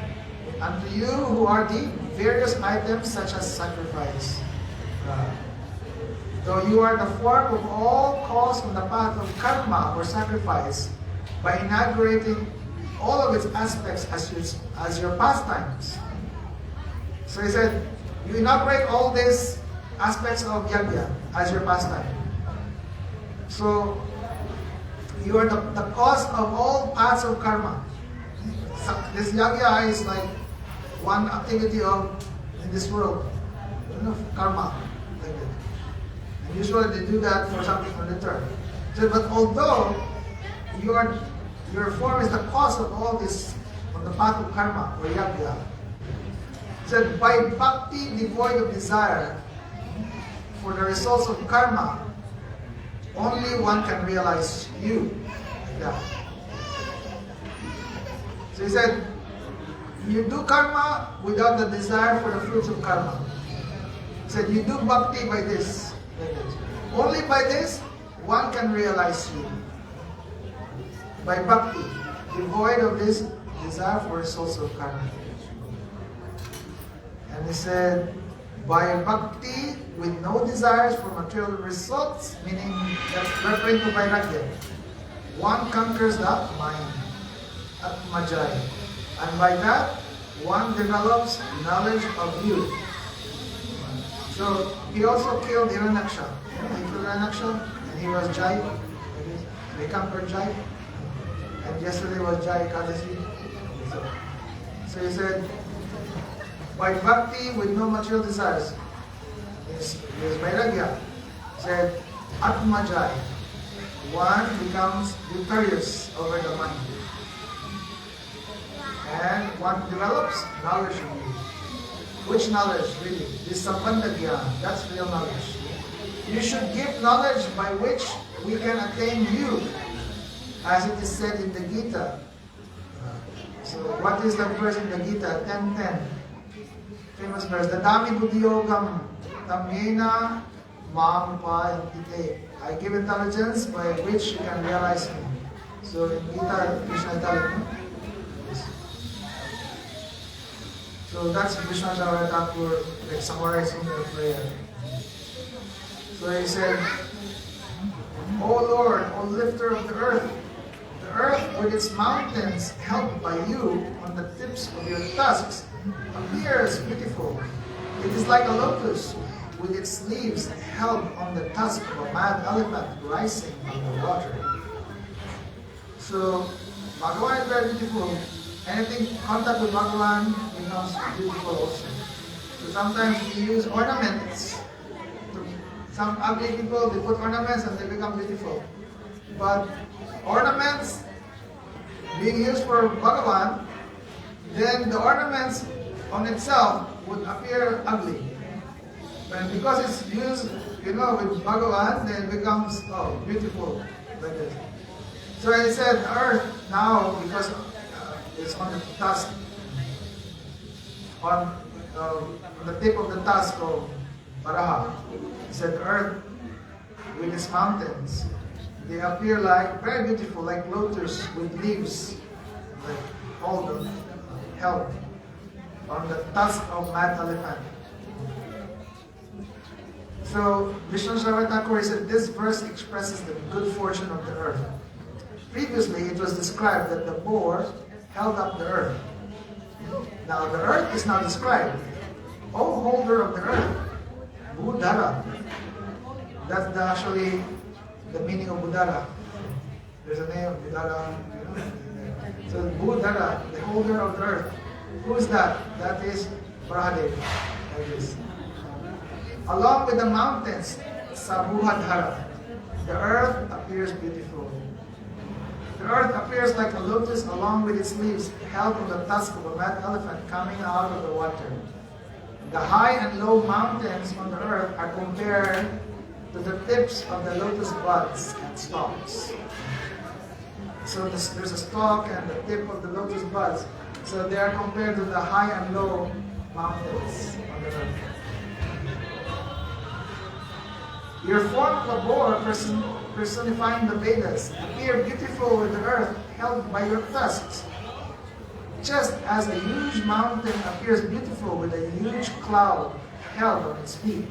unto you who are the various items such as sacrifice. Though you are the form of all caused from the path of karma or sacrifice, by inaugurating all of its aspects as your pastimes." So he said, you inaugurate all these aspects of yagya as your pastime. So you are the cause of all paths of karma. So this yagya is like one activity in this world, karma. Like that. And usually they do that for something in return. So, but although your form is the cause of all this on the path of karma or yagya. Said by bhakti devoid of desire for the results of karma, only one can realize you. Like that. So he said, you do karma without the desire for the fruits of karma. He said you do bhakti by this. Like this. Only by this one can realize you. By bhakti, devoid of this desire for results of karma. And he said, by bhakti with no desires for material results, meaning that's referring to vairagya, one conquers the mind, atmajai, and by that one develops knowledge of you. So he also killed Hiranyaksha. He killed Hiranyaksha, and he was Jai. He conquered Jai. And yesterday was Jai Ekadasi. So he said, by bhakti with no material desires, is vairagya, said atmajai, one becomes victorious over the mind. And one develops knowledge of you. Which knowledge really? This sambandha jnana, that's real knowledge. You should give knowledge by which we can attain you, as it is said in the Gita. So what is the verse in the Gita? 10:10. famous verse, Dadami buddhiyogam tamyena mam upayantite. I give intelligence by which you can realize me. So in Gita, Krishna is telling me. So that's Krishna Thakur like summarizing the prayer. So he said, O Lord, O lifter of the earth with its mountains held by you on the tips of your tusks appears beautiful. It is like a lotus with its leaves held on the tusk of a mad elephant rising from the water. So Bhagavan is very beautiful. Anything contact with Bhagavan becomes beautiful also. So sometimes we use ornaments. Some ugly people, they put ornaments and they become beautiful. But ornaments being used for Bhagavan, then the ornaments on itself would appear ugly. And because it's used, with Bhagavan, then it becomes beautiful like this. So I said, earth now, because it's on the tusk, on the tip of the tusk of Varaha. He said, earth with its mountains, they appear like very beautiful, like lotus with leaves, like held on the tusk of mad elephant. So Vishnu Thakur said this verse expresses the good fortune of the earth. Previously, it was described that the boar held up the earth. Now the earth is now described. O holder of the earth, Buddhara. That's actually the meaning of Buddhara. There's a name, Buddhara. So Buddhara, the holder of the earth. Who is that? That is Prahadev. Like this. Along with the mountains, Sabuhadhara. The earth appears beautiful. The earth appears like a lotus along with its leaves held on the tusk of a mad elephant coming out of the water. The high and low mountains on the earth are compared to the tips of the lotus buds and stalks. So there's a stalk and the tip of the lotus buds. So they are compared to the high and low mountains on the earth. Your form of a boar personifying the Vedas appear beautiful with the earth held by your tusks, just as a huge mountain appears beautiful with a huge cloud held on its feet.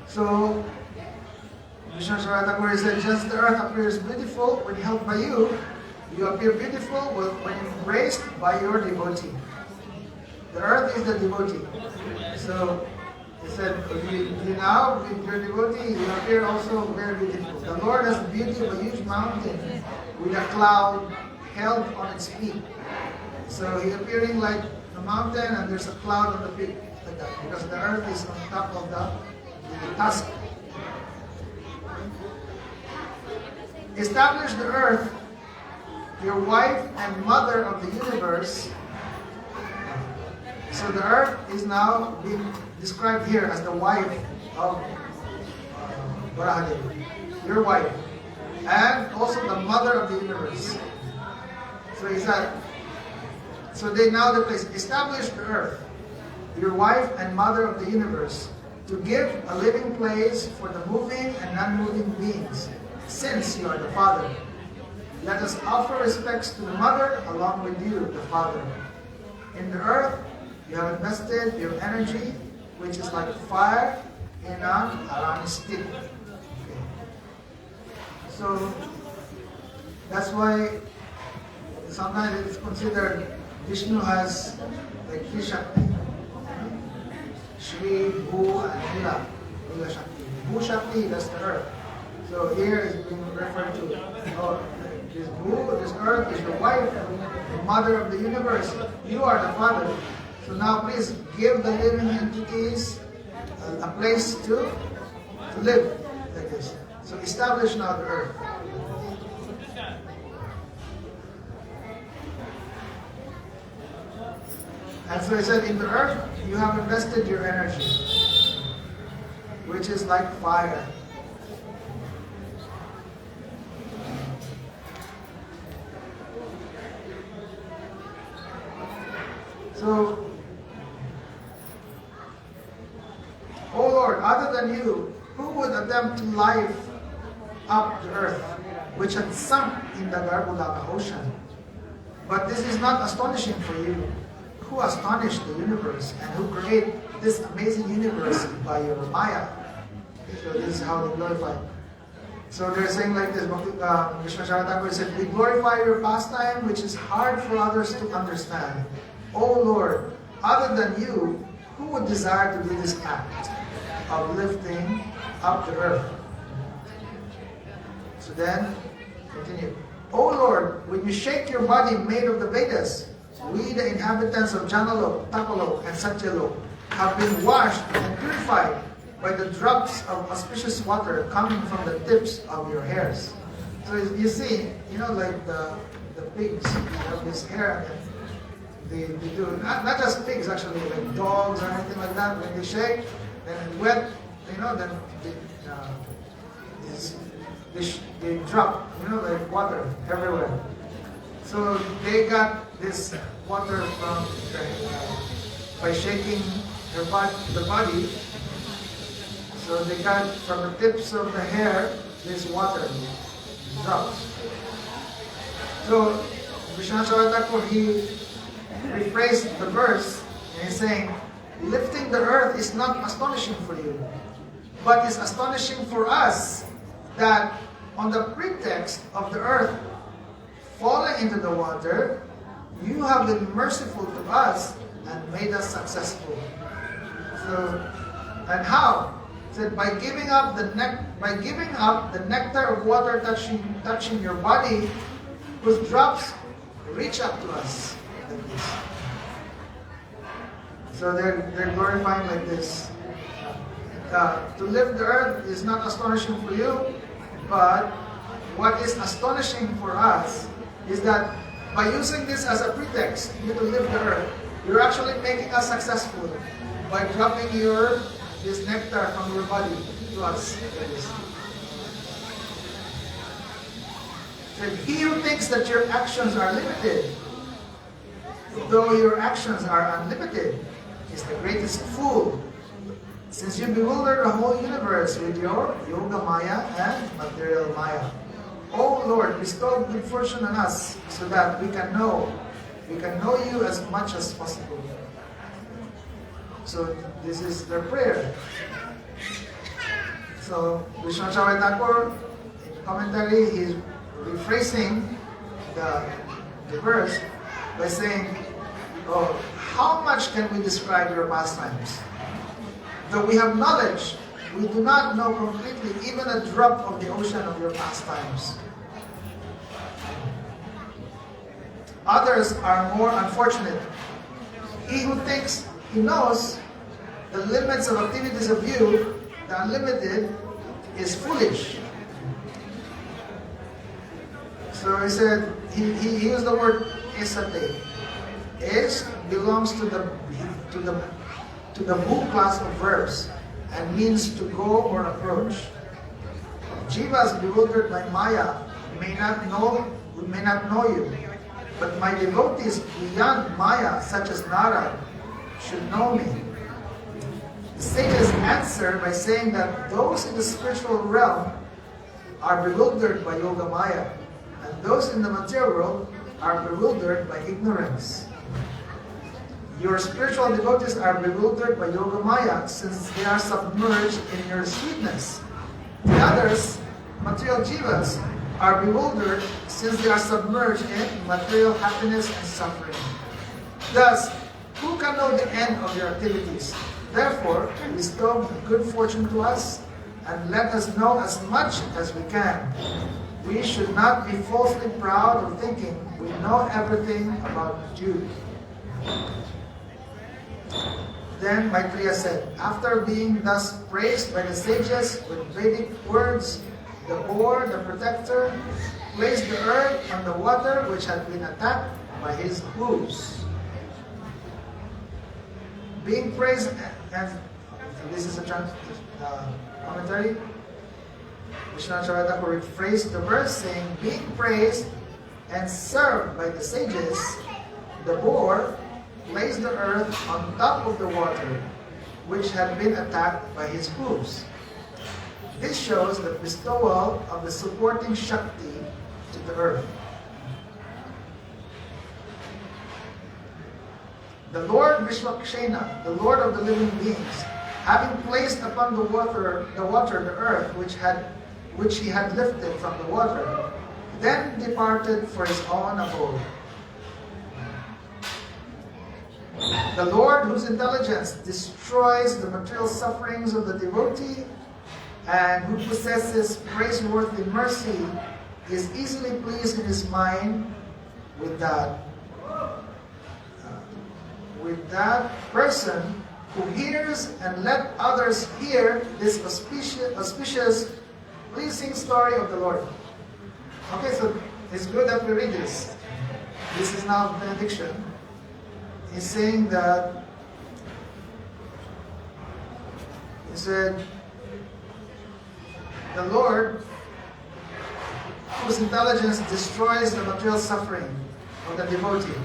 So, Vishnu Thakur said, just the earth appears beautiful when held by you, you appear beautiful when embraced by your devotee. The earth is the devotee. So, he said, you now, with your devotee, you appear also very beautiful. The Lord has the beauty of a huge mountain with a cloud held on its feet. So he's appearing like a mountain and there's a cloud on the peak, like that, because the earth is on top of the tusk. Establish the earth, your wife and mother of the universe. So the earth is now being described here as the wife of Varahadev, your wife, and also the mother of the universe. So he said, so they now the place, establish the earth, your wife and mother of the universe, to give a living place for the moving and non-moving beings, since you are the father. Let us offer respects to the mother along with you, the father. In the earth, you have invested your energy, which is like fire in an Arani stick. Okay. So that's why sometimes it's considered Vishnu has like three Shakti. Shri, Bhu, and Hila. Hila Shakti. Bhu Shakti, that's the earth. So here is being referred to, this Bhu, this earth is your wife, the mother of the universe. You are the father. So now please give the living entities a place to live like this. So establish now the earth. And so he said, in the earth you have invested your energy, which is like fire. So, O Lord, other than you, who would attempt to life up the earth, which had sunk in the Garbhulaka ocean? But this is not astonishing for you, who astonished the universe and who create this amazing universe by your Maya. So this is how they glorify. So they're saying like this, Krishna Thakur said, we glorify your pastime, which is hard for others to understand. O Lord, other than you, who would desire to do this act of lifting up the earth? So then, continue. O Lord, when you shake your body made of the Vedas, we, the inhabitants of Janalok, Tapalok, and Satyalok, have been washed and purified by the drops of auspicious water coming from the tips of your hairs. So you see, you know, like the pigs have this hair, and they do, not just pigs actually, like dogs or anything like that, when they shake, and wet, you know, then they drop, you know, like water everywhere. So they got this water from by shaking the body. So they got from the tips of the hair this water drops. So Krishna Thakur, he rephrased the verse and he's saying, lifting the earth is not astonishing for you, but it's astonishing for us that on the pretext of the earth falling into the water, you have been merciful to us and made us successful. So, and how? It said by giving up the nectar of water touching your body, whose drops reach up to us like this. So they're glorifying like this. To lift the earth is not astonishing for you, but what is astonishing for us is that by using this as a pretext you to lift the earth, you're actually making us successful by dropping this nectar from your body to us. So he who thinks that your actions are limited, though your actions are unlimited, is the greatest fool, since you bewilder the whole universe with your Yoga Maya and Material Maya. O Lord, bestow good fortune on us so that we can know you as much as possible. So this is their prayer. So Krishna Thakur, in the commentary, he's rephrasing the verse by saying, oh, how much can we describe your pastimes? Though we have knowledge, we do not know completely even a drop of the ocean of your pastimes. Others are more unfortunate. He who thinks he knows the limits of activities of you, the unlimited, is foolish. So he said, he used the word esate. Es belongs to the Bhu class of verbs and means to go or approach. Jivas bewildered by Maya may not know you, but my devotees beyond Maya, such as Narad, should know me. The sages answer by saying that those in the spiritual realm are bewildered by Yoga Maya, and those in the material world are bewildered by ignorance. Your spiritual devotees are bewildered by Yoga Maya since they are submerged in your sweetness. The others, material jivas, are bewildered since they are submerged in material happiness and suffering. Thus, who can know the end of your activities? Therefore, bestow good fortune to us and let us know as much as we can. We should not be falsely proud of thinking we know everything about you. Then Maitreya said, after being thus praised by the sages with Vedic words, the boar, the protector, placed the earth on the water which had been attacked by his hooves. Being praised, and this is a commentary, Krishna Thakur rephrased the verse saying, being praised and served by the sages, the boar, placed the earth on top of the water, which had been attacked by his hooves. This shows the bestowal of the supporting Shakti to the earth. The Lord Vishwakshena, the Lord of the living beings, having placed upon the water the earth which he had lifted from the water, then departed for his own abode. The Lord, whose intelligence destroys the material sufferings of the devotee and who possesses praiseworthy mercy, is easily pleased in his mind with that person who hears and let others hear this auspicious, pleasing story of the Lord. Okay, so it's good that we read this. This is now benediction. He's saying that, he said, the Lord, whose intelligence destroys the material suffering of the devotee,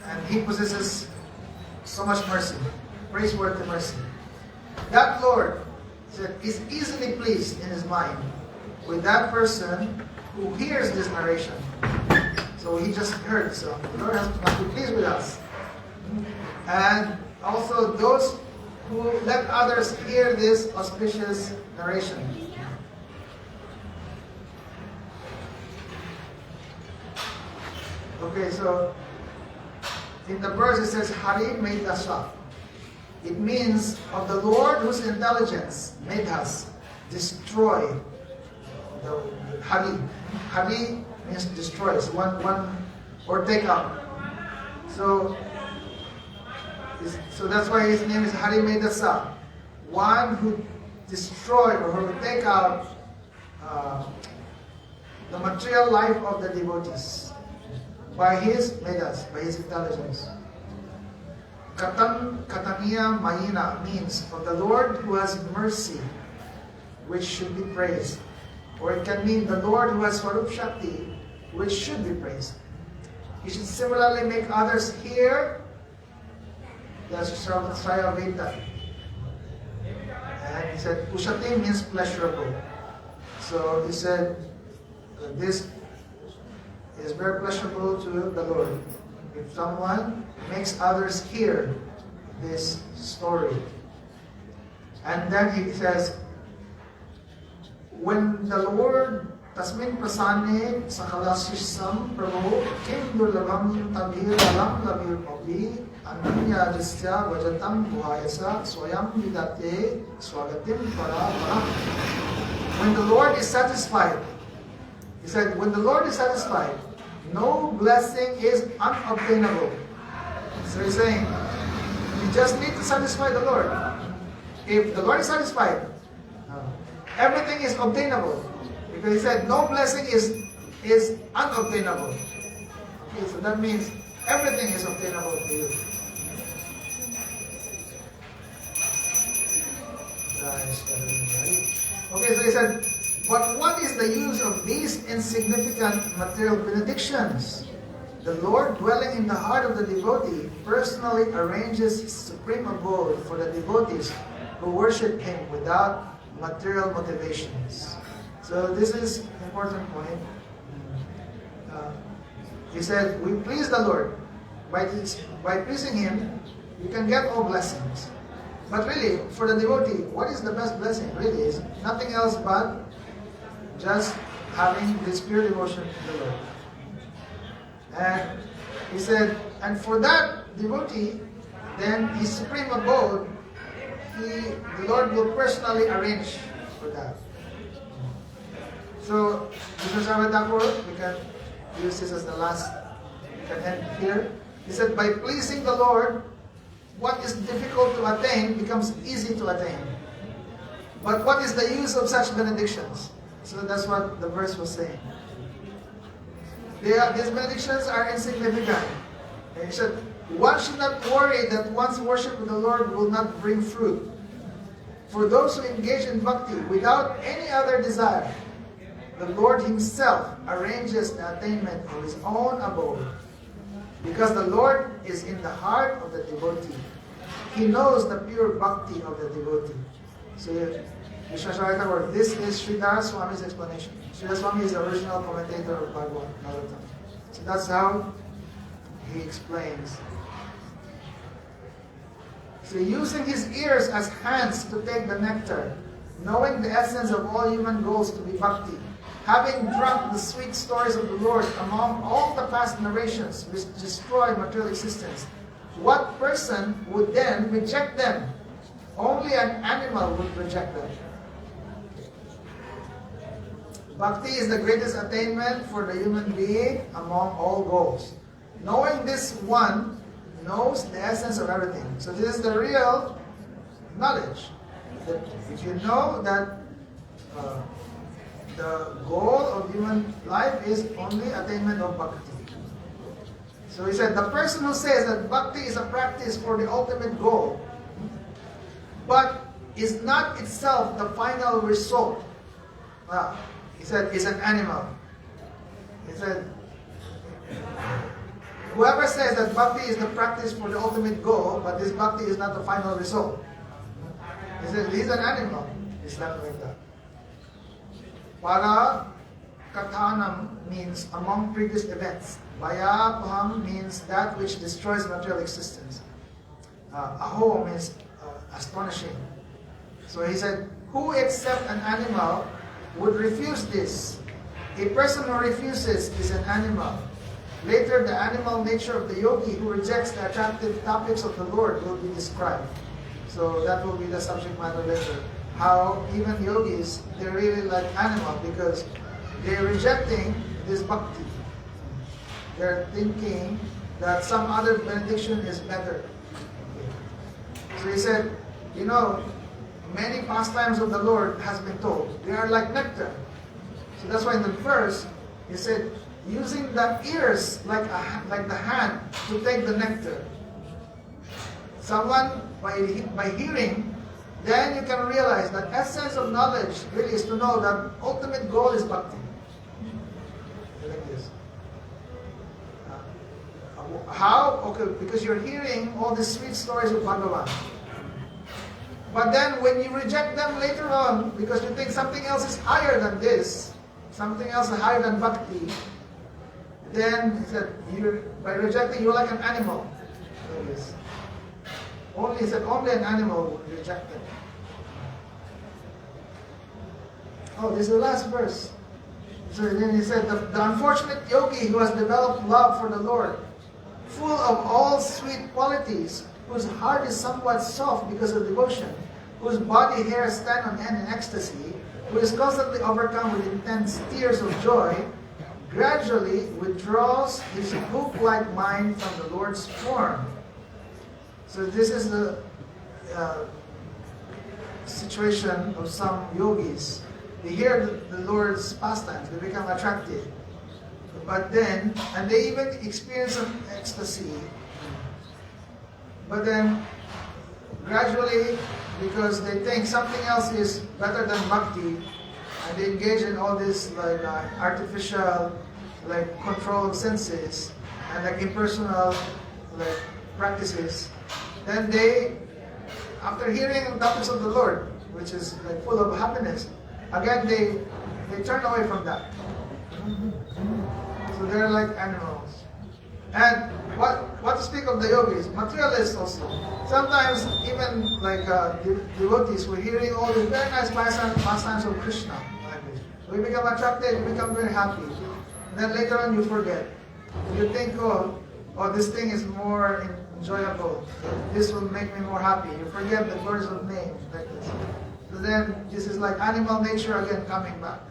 and he possesses so much mercy, praiseworthy mercy. That Lord, said, is easily pleased in his mind with that person who hears this narration. So he just heard, so the Lord has to be pleased with us. And also those who let others hear this auspicious narration. Okay, so in the verse it says, Hari Medasa. It means of the Lord whose intelligence made us destroy the Hari. Hari means destroy, so one or take out. So that's why his name is Hari Medasa, one who destroy or who take out the material life of the devotees by his medas, by his intelligence. Kataniya Mayina means of the Lord who has mercy, which should be praised. Or it can mean the Lord who has Swarup Shakti, which should be praised. He should similarly make others hear the Sraya Veda. And he said, Ushati means pleasurable. So he said, this is very pleasurable to the Lord. If someone makes others hear this story. And then he says, when the Lord Tasmin Prasane Sakalasisam Prabhu Kim Durlabam Tabir Alam Labir Pabi Ananya Jistya Vajatam Buhayasa Swayam Vidate Swagatim Para. When the Lord is satisfied, he said, when the Lord is satisfied, no blessing is unobtainable. So he's saying, you just need to satisfy the Lord. If the Lord is satisfied, everything is obtainable. Because he said, no blessing is unobtainable. Okay, so that means everything is obtainable to you. Okay, so he said, but what is the use of these insignificant material benedictions? The Lord, dwelling in the heart of the devotee, personally arranges his supreme abode for the devotees who worship him without material motivations. So this is an important point. He said, we please the Lord. By pleasing him, you can get all blessings. But really, for the devotee, what is the best blessing? Really is nothing else but just having this pure devotion to the Lord. And he said, and for that devotee, then his supreme abode, the Lord will personally arrange for that. So, Krishna Thakur, we can use this as the last, we can end here. He said, by pleasing the Lord, what is difficult to attain becomes easy to attain. But what is the use of such benedictions? So that's what the verse was saying. These benedictions are insignificant. And he said, one should not worry that one's worship of the Lord will not bring fruit. For those who engage in bhakti without any other desire, the Lord himself arranges the attainment of his own abode. Because the Lord is in the heart of the devotee. He knows the pure bhakti of the devotee. So, this is Sridhar Swami's explanation. Sridhar Swami is the original commentator of Bhagavad Gita. So that's how he explains. So using his ears as hands to take the nectar, knowing the essence of all human goals to be bhakti, having drunk the sweet stories of the Lord among all the past narrations which destroy material existence, what person would then reject them? Only an animal would reject them. Bhakti is the greatest attainment for the human being among all goals. Knowing this one knows the essence of everything. So this is the real knowledge. That if you know that the goal of human life is only attainment of bhakti. So he said, the person who says that bhakti is a practice for the ultimate goal, but is not itself the final result, he said, is an animal. He said, whoever says that bhakti is the practice for the ultimate goal, but this bhakti is not the final result, he said, he's an animal. It's not like that. Para kathanam means among previous events. Vayapaham means that which destroys material existence. Aho means astonishing. So he said, who except an animal would refuse this? A person who refuses is an animal. Later, the animal nature of the yogi who rejects the attractive topics of the Lord will be described. So that will be the subject matter later. How even yogis, they're really like animal because they're rejecting this bhakti. They're thinking that some other benediction is better. So he said, you know, many pastimes of the Lord has been told. They are like nectar. So that's why in the verse, he said, using the ears like the hand to take the nectar. Someone, by hearing, then you can realize that essence of knowledge really is to know that ultimate goal is bhakti. Like this. How? Okay, because you're hearing all these sweet stories of Bhagavan. But then when you reject them later on, because you think something else is higher than this, something else is higher than bhakti, then he said, by rejecting, you're like an animal. Like this. He said, only an animal would reject them. Oh, this is the last verse. So then he said, the unfortunate yogi who has developed love for the Lord, full of all sweet qualities, whose heart is somewhat soft because of devotion, whose body hairs stand on end in ecstasy, who is constantly overcome with intense tears of joy, gradually withdraws his book-like mind from the Lord's form. So this is the situation of some yogis. They hear the Lord's pastimes, they become attracted. But then, and they even experience some ecstasy. But then, gradually, because they think something else is better than bhakti, and they engage in all this like artificial, like controlled senses, and like impersonal, like practices. Then they, after hearing the topics of the Lord, which is like full of happiness, again they turn away from that. So they're like animals. And what to speak of the yogis, materialists also. Sometimes even like devotees were hearing all these very nice pastimes of Krishna. Like this. We become attracted, we become very happy. And then later on you forget. You think, oh this thing is more enjoyable. This will make me more happy. You forget the words of name like this. So then this is like animal nature again coming back.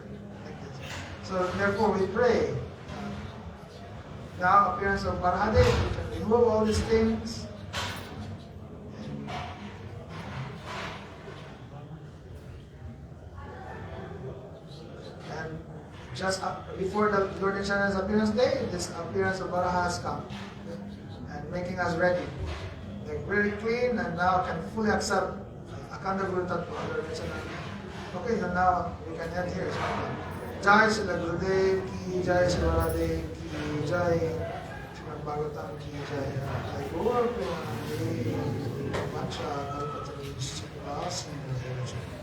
Like this. So therefore we pray. Now appearance of Parade, we can remove all these things. And just before the Lord Nityananda's appearance day, this appearance of Varaha has come. And making us ready. Like very clean and now can fully accept Akanda Guru Tattva under Nityananda. Okay, so now we can end here. Jai Srila Gurudev ki, Jai Srila Varadev ki, Jai Srila Bhagavatam ki jaya. Jai Gaur Premanande. Vacha Kalpataru Sivas and